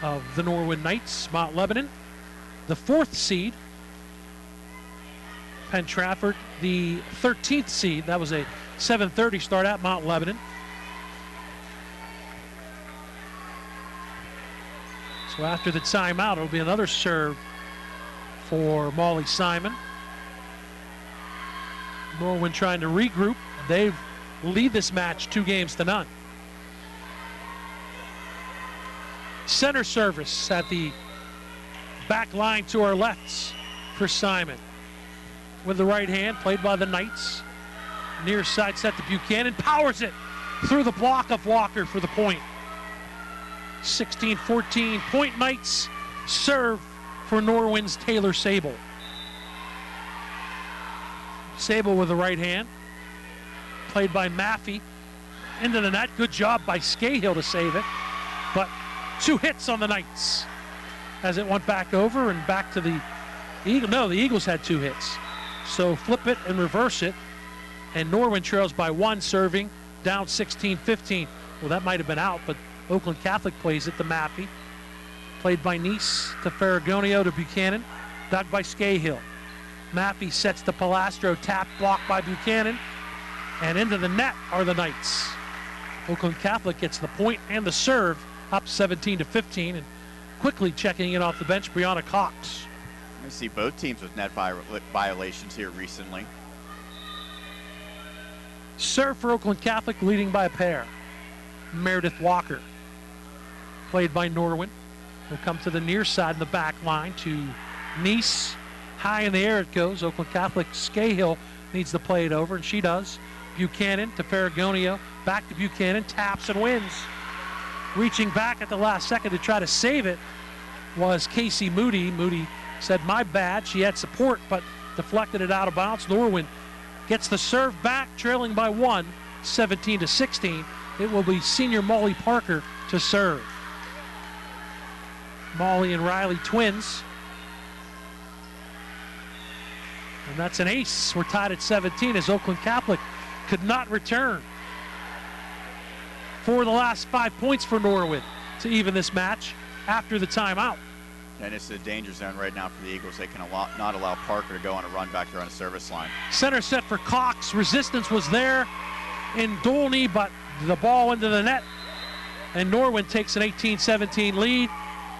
of the Norwin Knights. Mount Lebanon, the 4th seed. Penn Trafford, the 13th seed. That was a 7:30 start at Mount Lebanon. So after the timeout, it'll be another serve for Molly Simon. Norwin trying to regroup. They lead this match 2-0. Center service at the back line to our left for Simon. With the right hand, played by the Knights. Near side set to Buchanan. Powers it through the block of Walker for the point. 16-14 point Knights. Serve for Norwin's Taylor Sable. Sable with the right hand. Played by Maffey. Into the net. Good job by Scahill to save it. But 2 hits on the Knights as it went back over and back to the Eagles. No, the Eagles had 2 hits. So flip it and reverse it. And Norwin trails by 1, serving down 16-15. Well, that might have been out, but Oakland Catholic plays it to Maffey. Played by Nice to Farragonio to Buchanan. Dug by Scahill. Maffey sets to Palastro. Tap blocked by Buchanan. And into the net are the Knights. Oakland Catholic gets the point and the serve, up 17-15. And quickly checking in off the bench, Brianna Cox. I see both teams with net violations here recently. Serve for Oakland Catholic, leading by a pair. Meredith Walker. Played by Norwin. Will come to the near side in the back line to Nice. High in the air it goes. Oakland Catholic Scahill needs to play it over, and she does. Buchanan to Farragonio. Back to Buchanan. Taps and wins. Reaching back at the last second to try to save it was Casey Moody. Moody said, my bad. She had support, but deflected it out of bounds. Norwin gets the serve back, trailing by 1, 17-16. It will be senior Molly Parker to serve. Molly and Riley twins. And that's an ace. We're tied at 17 as Oakland Catholic could not return for the last 5 points for Norwin to even this match after the timeout. And it's a danger zone right now for the Eagles. They can not allow Parker to go on a run back there on a service line. Center set for Cox. Resistance was there in Dolney, but the ball into the net. And Norwin takes an 18-17 lead,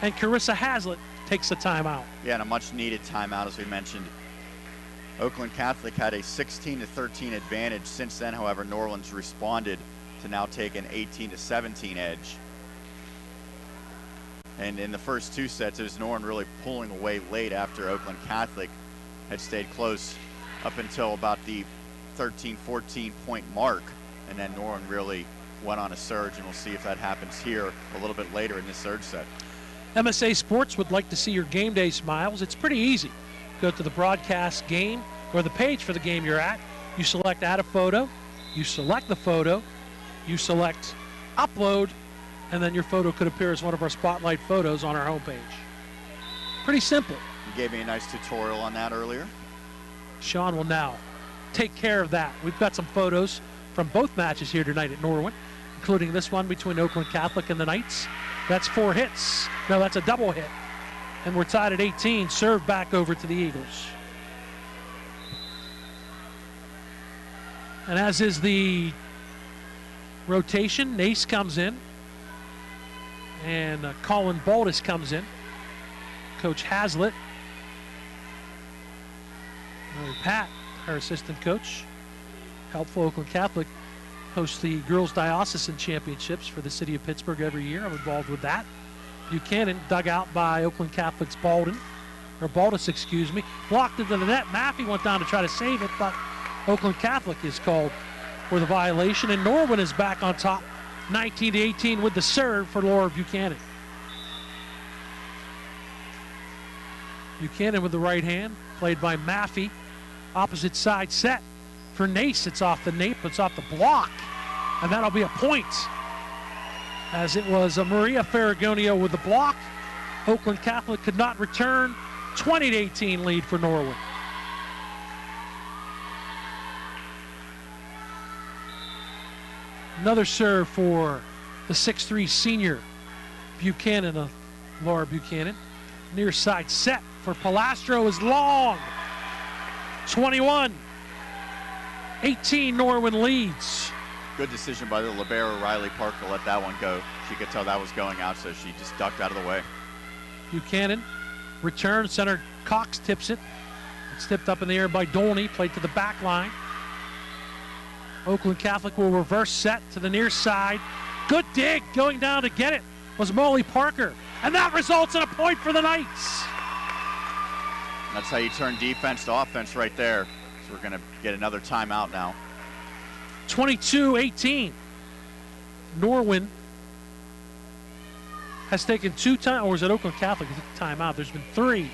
and Carissa Hazlitt takes a timeout. Yeah, and a much-needed timeout, as we mentioned. Oakland Catholic had a 16-13 advantage. Since then, however, New Orleans responded to now take an 18-17 edge. And in the first 2 sets, it was Norwin really pulling away late after Oakland Catholic had stayed close up until about the 13-14 point mark. And then Norwin really went on a surge, and we'll see if that happens here a little bit later in this third set. MSA Sports would like to see your game day smiles. It's pretty easy. Go to the broadcast game or the page for the game you're at. You select add a photo. You select the photo. You select upload. And then your photo could appear as one of our spotlight photos on our homepage. Pretty simple. You gave me a nice tutorial on that earlier. Sean will now take care of that. We've got some photos from both matches here tonight at Norwin, including this one between Oakland Catholic and the Knights. That's 4 hits. No, that's a double hit. And we're tied at 18. Serve back over to the Eagles. And as is the rotation, Nace comes in. And Colin Baldus comes in. Coach Hazlitt. Pat, our assistant coach. Helpful Oakland Catholic hosts the Girls Diocesan Championships for the city of Pittsburgh every year. I'm involved with that. Buchanan dug out by Oakland Catholic's Baldus, excuse me. Blocked into the net. Maffey went down to try to save it, but Oakland Catholic is called for the violation, and Norwin is back on top, 19-18 with the serve for Laura Buchanan. Buchanan with the right hand, played by Maffey. Opposite side set for Nace. It's off the nape, it's off the block, and that'll be a point. As it was Maria Ferragonio with the block. Oakland Catholic could not return. 20-18 lead for Norwin. Another serve for the 6'3 senior Buchanan, Laura Buchanan. Near side set for Palastro is long. 21-18 Norwin leads. Good decision by the libero Riley Parker to let that one go. She could tell that was going out, so she just ducked out of the way. Buchanan returns, center Cox tips it. It's tipped up in the air by Dolney, played to the back line. Oakland Catholic will reverse set to the near side. Good dig, going down to get it was Molly Parker. And that results in a point for the Knights. That's how you turn defense to offense right there. So we're gonna get another timeout now. 22-18. Norwin has taken 2 times, or is it Oakland Catholic who took the timeout? There's been 3.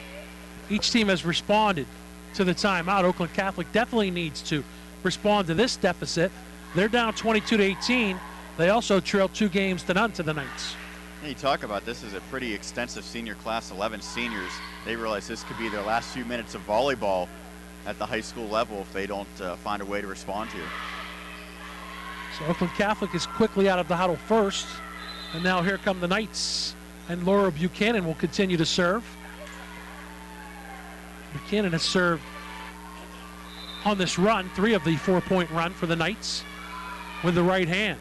Each team has responded to the timeout. Oakland Catholic definitely needs to respond to this deficit. They're down 22-18. They also trailed 2-0 to the Knights. Yeah, you talk about this as a pretty extensive senior class, 11 seniors. They realize this could be their last few minutes of volleyball at the high school level if they don't find a way to respond here. So Oakland Catholic is quickly out of the huddle first. And now here come the Knights. And Laura Buchanan will continue to serve. Buchanan has served on this run, 3 of the 4-point run for the Knights with the right hand.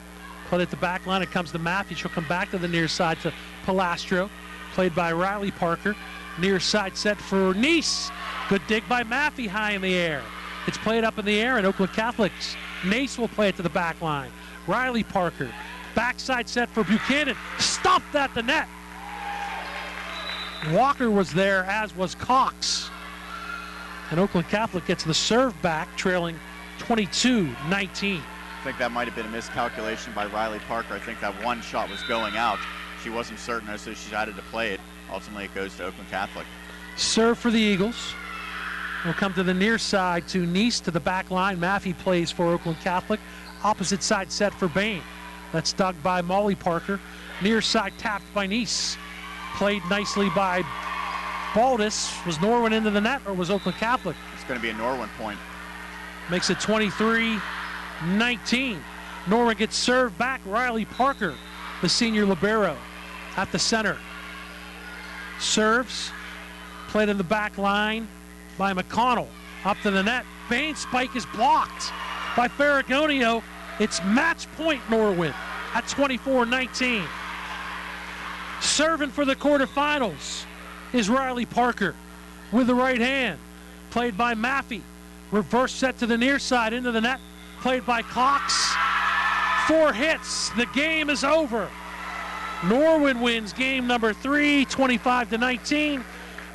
Played at the back line, it comes to Maffey. She'll come back to the near side to Palastro. Played by Riley Parker. Near side set for Nice. Good dig by Maffey high in the air. It's played up in the air, and Oakland Catholic's Nace will play it to the back line. Riley Parker. Backside set for Buchanan. Stopped at the net. Walker was there, as was Cox. And Oakland Catholic gets the serve back, trailing 22-19. I think that might have been a miscalculation by Riley Parker. I think that one shot was going out. She wasn't certain, so she decided to play it. Ultimately, it goes to Oakland Catholic. Serve for the Eagles. Will come to the near side to Nice to the back line. Maffey plays for Oakland Catholic. Opposite side set for Bain. That's dug by Molly Parker. Near side tapped by Nice. Played nicely by Baldus. Was Norwin into the net, or was Oakland Catholic? It's going to be a Norwin point. Makes it 23-19. Norwin gets served back. Riley Parker, the senior libero, at the center. Serves. Played in the back line by McConnell. Up to the net. Bain's spike is blocked by Ferragonio. It's match point Norwin at 24-19. Serving for the quarterfinals is Riley Parker with the right hand. Played by Maffey. Reverse set to the near side into the net. Played by Cox. 4 hits. The game is over. Norwin wins game number 3, 25-19.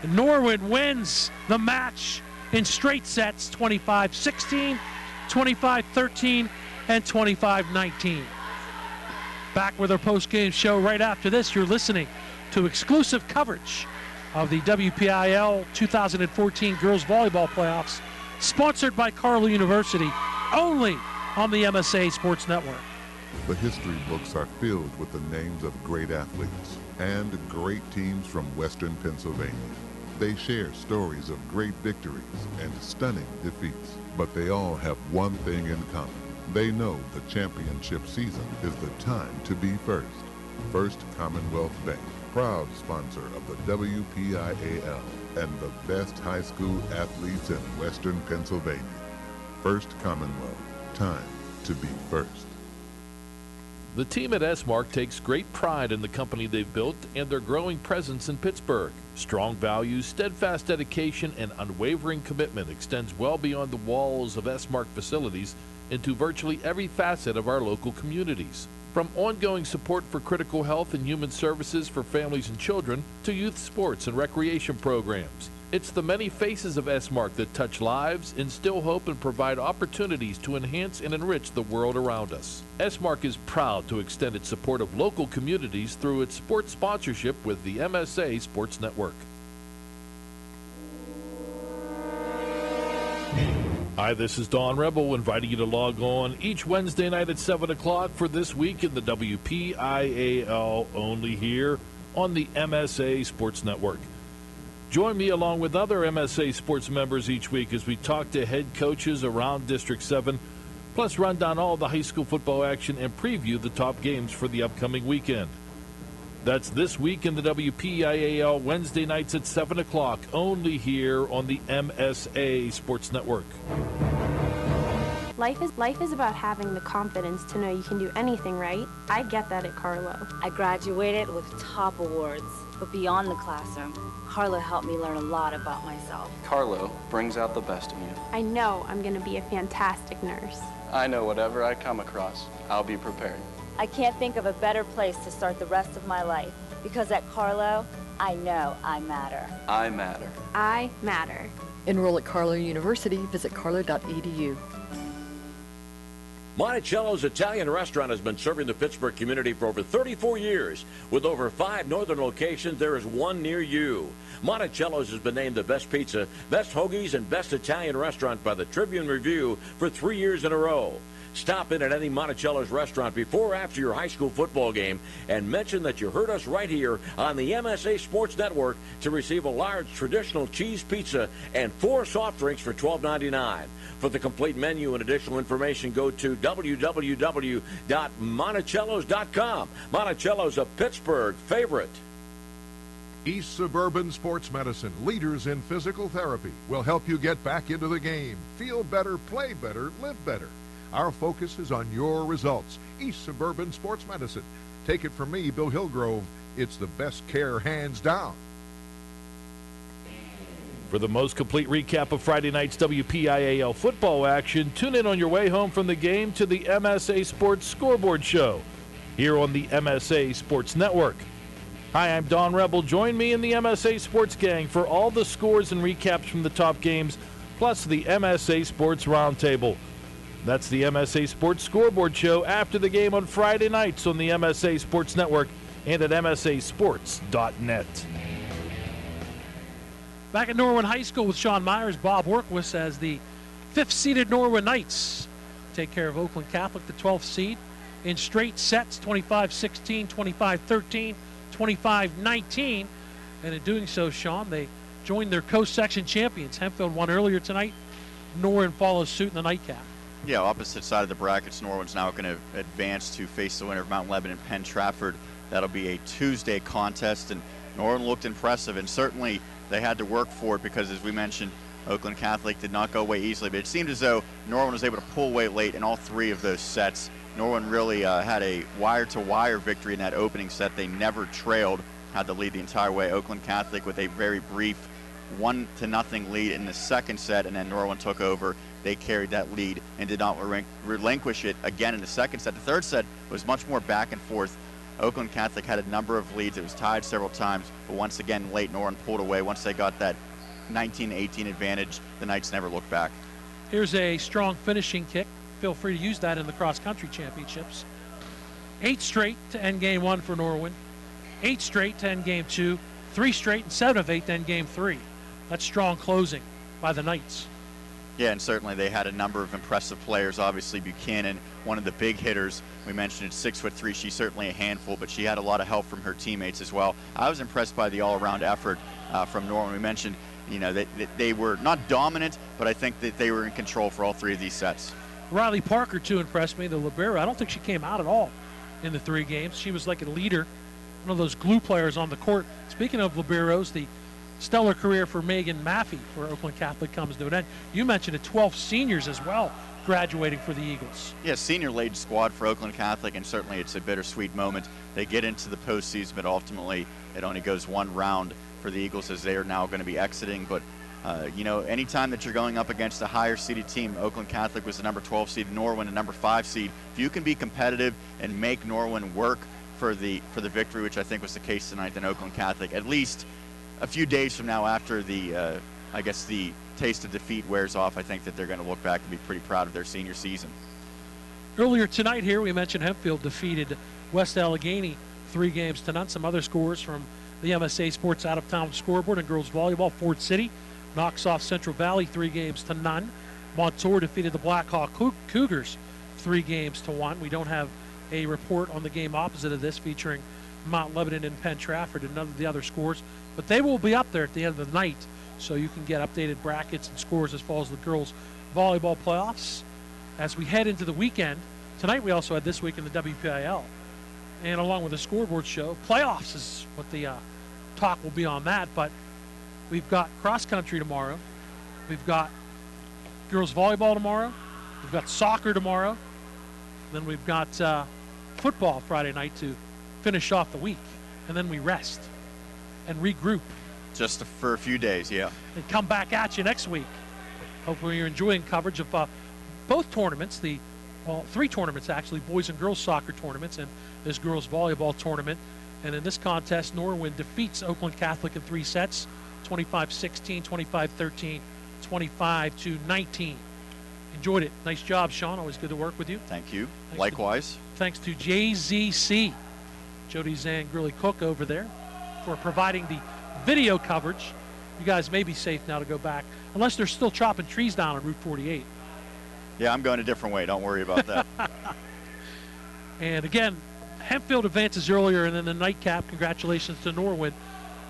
Norwin wins the match in straight sets, 25-16, 25-13, and 25-19. Back with our post-game show right after this. You're listening to exclusive coverage of the WPIAL 2014 Girls Volleyball Playoffs, sponsored by Carlow University, only on the MSA Sports Network. The history books are filled with the names of great athletes and great teams from Western Pennsylvania. They share stories of great victories and stunning defeats, but they all have one thing in common. They know the championship season is the time to be first. First Commonwealth Bank, proud sponsor of the WPIAL and the best high school athletes in Western Pennsylvania. First Commonwealth, time to be first. The team at S-Mark takes great pride in the company they've built and their growing presence in Pittsburgh. Strong values, steadfast dedication, and unwavering commitment extends well beyond the walls of S-Mark facilities into virtually every facet of our local communities. From ongoing support for critical health and human services for families and children to youth sports and recreation programs. It's the many faces of S-Mark that touch lives, instill hope, and provide opportunities to enhance and enrich the world around us. S-Mark is proud to extend its support of local communities through its sports sponsorship with the MSA Sports Network. Hi, this is Don Rebel, inviting you to log on each Wednesday night at 7 o'clock for This Week in the WPIAL, only here on the MSA Sports Network. Join me along with other MSA Sports members each week as we talk to head coaches around District 7, plus run down all the high school football action and preview the top games for the upcoming weekend. That's This Week in the WPIAL, Wednesday nights at 7 o'clock, only here on the MSA Sports Network. Life is about having the confidence to know you can do anything right. I get that at Carlo. I graduated with top awards, but beyond the classroom, Carlo helped me learn a lot about myself. Carlo brings out the best in you. I know I'm going to be a fantastic nurse. I know whatever I come across, I'll be prepared. I can't think of a better place to start the rest of my life, because at Carlo, I know I matter. I matter. I matter. Enroll at Carlo University. Visit carlo.edu. Monticello's Italian restaurant has been serving the Pittsburgh community for over 34 years. With over 5 northern locations, there is one near you. Monticello's has been named the best pizza, best hoagies, and best Italian restaurant by the Tribune Review for 3 years in a row. Stop in at any Monticello's restaurant before or after your high school football game and mention that you heard us right here on the MSA Sports Network to receive a large traditional cheese pizza and 4 soft drinks for $12.99. For the complete menu and additional information, go to www.monticellos.com. Monticello's a Pittsburgh favorite. East Suburban Sports Medicine, leaders in physical therapy, will help you get back into the game. Feel better, play better, live better. Our focus is on your results. East Suburban Sports Medicine. Take it from me, Bill Hillgrove. It's the best care, hands down. For the most complete recap of Friday night's WPIAL football action, tune in on your way home from the game to the MSA Sports Scoreboard Show here on the MSA Sports Network. Hi, I'm Don Rebel. Join me in the MSA Sports Gang for all the scores and recaps from the top games, plus the MSA Sports Roundtable. That's the MSA Sports Scoreboard Show after the game on Friday nights on the MSA Sports Network and at msasports.net. Back at Norwin High School with Sean Meyers, Bob Orkwis as the 5th-seeded Norwin Knights take care of Oakland Catholic, the 12th seed, in straight sets, 25-16, 25-13, 25-19. And in doing so, Sean, they joined their coast section champions. Hempfield won earlier tonight. Norwin follows suit in the nightcap. Yeah, opposite side of the brackets, Norwin's now going to advance to face the winner of Mount Lebanon, Penn Trafford. That'll be a Tuesday contest, and Norwin looked impressive, and certainly they had to work for it because, as we mentioned, Oakland Catholic did not go away easily, but it seemed as though Norwin was able to pull away late in all 3 of those sets. Norwin really had a wire-to-wire victory in that opening set. They never trailed, had to lead the entire way. Oakland Catholic with a very brief 1-0 lead in the second set, and then Norwin took over. They carried that lead and did not relinquish it again in the second set. The third set was much more back and forth. Oakland Catholic had a number of leads. It was tied several times, but once again, late, Norwin pulled away. Once they got that 19-18 advantage, the Knights never looked back. Here's a strong finishing kick. Feel free to use that in the cross-country championships. 8 straight to end game 1 for Norwin. 8 straight to end game 2. 3 straight and 7 of 8 to end game 3. That's strong closing by the Knights. Yeah, and certainly they had a number of impressive players. Obviously, Buchanan, one of the big hitters. We mentioned it's 6'3". She's certainly a handful, but she had a lot of help from her teammates as well. I was impressed by the all-around effort from Norwin. We mentioned, that they were not dominant, but I think that they were in control for all 3 of these sets. Riley Parker, too, impressed me, the libero. I don't think she came out at all in the 3 games. She was like a leader, one of those glue players on the court. Speaking of liberos, the stellar career for Megan Maffey for Oakland Catholic comes to an end. You mentioned it, 12 seniors as well graduating for the Eagles. Yeah, senior-laden squad for Oakland Catholic, and certainly it's a bittersweet moment. They get into the postseason, but ultimately it only goes one round for the Eagles as they are now going to be exiting. But, you know, anytime that you're going up against a higher-seeded team, Oakland Catholic was the number 12 seed, Norwin a number 5 seed. If you can be competitive and make Norwin work for the victory, which I think was the case tonight, then Oakland Catholic, at least a few days from now after the, I guess, the taste of defeat wears off, I think that they're going to look back and be pretty proud of their senior season. Earlier tonight here, we mentioned Hempfield defeated West Allegheny 3 games to none. Some other scores from the MSA Sports out-of-town scoreboard in girls volleyball. Ford City knocks off Central Valley 3 games to none. Montour defeated the Blackhawk Cougars 3 games to 1. We don't have a report on the game opposite of this featuring Mount Lebanon and Penn Trafford and none of the other scores, but they will be up there at the end of the night, so you can get updated brackets and scores as far as the girls volleyball playoffs. As we head into the weekend, tonight we also had This Week in the WPIAL, and along with the scoreboard show, playoffs is what the talk will be on that. But we've got cross country tomorrow, we've got girls volleyball tomorrow, we've got soccer tomorrow, then we've got football Friday night to finish off the week, and then we rest and regroup. Just for a few days, yeah. And come back at you next week. Hopefully you're enjoying coverage of both tournaments, 3 tournaments actually, boys and girls soccer tournaments and this girls volleyball tournament. And in this contest, Norwin defeats Oakland Catholic in 3 sets, 25-16, 25-13, 25-19. Enjoyed it. Nice job, Sean. Always good to work with you. Thanks. Likewise. Thanks to JZC, Jody Zangrilli Cook over there, for providing the video coverage. You guys may be safe now to go back, unless they're still chopping trees down on Route 48. Yeah, I'm going a different way. Don't worry about that. And again, Hempfield advances earlier, and then the nightcap. Congratulations to Norwin.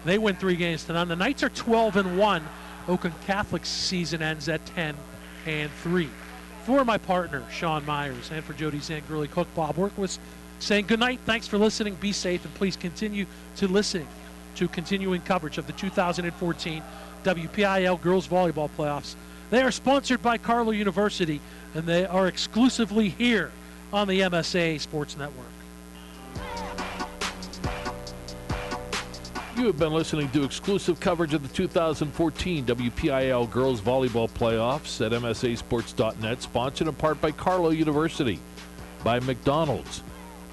They win 3 games to none. The Knights are 12-1. Oakland Catholic's season ends at 10-3. For my partner, Sean Meyers, and for Jody Zangrilli Cook, Bob Orkwis, saying good night. Thanks for listening. Be safe, and please continue to listen to continuing coverage of the 2014 WPIAL Girls Volleyball Playoffs. They are sponsored by Carlow University, and they are exclusively here on the MSA Sports Network. You have been listening to exclusive coverage of the 2014 WPIAL Girls Volleyball Playoffs at MSASports.net, sponsored in part by Carlow University, by McDonald's,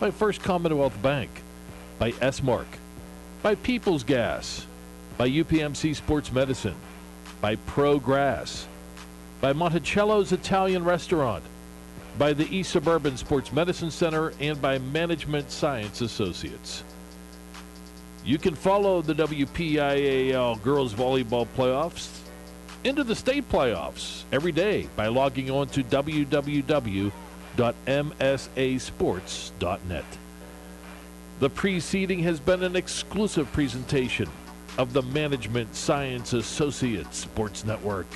by First Commonwealth Bank, by S-Mark, by People's Gas, by UPMC Sports Medicine, by Pro Grass, by Monticello's Italian Restaurant, by the East Suburban Sports Medicine Center, and by Management Science Associates. You can follow the WPIAL Girls Volleyball Playoffs into the state playoffs every day by logging on to www.msasports.net. The preceding has been an exclusive presentation of the Management Science Associates Sports Network.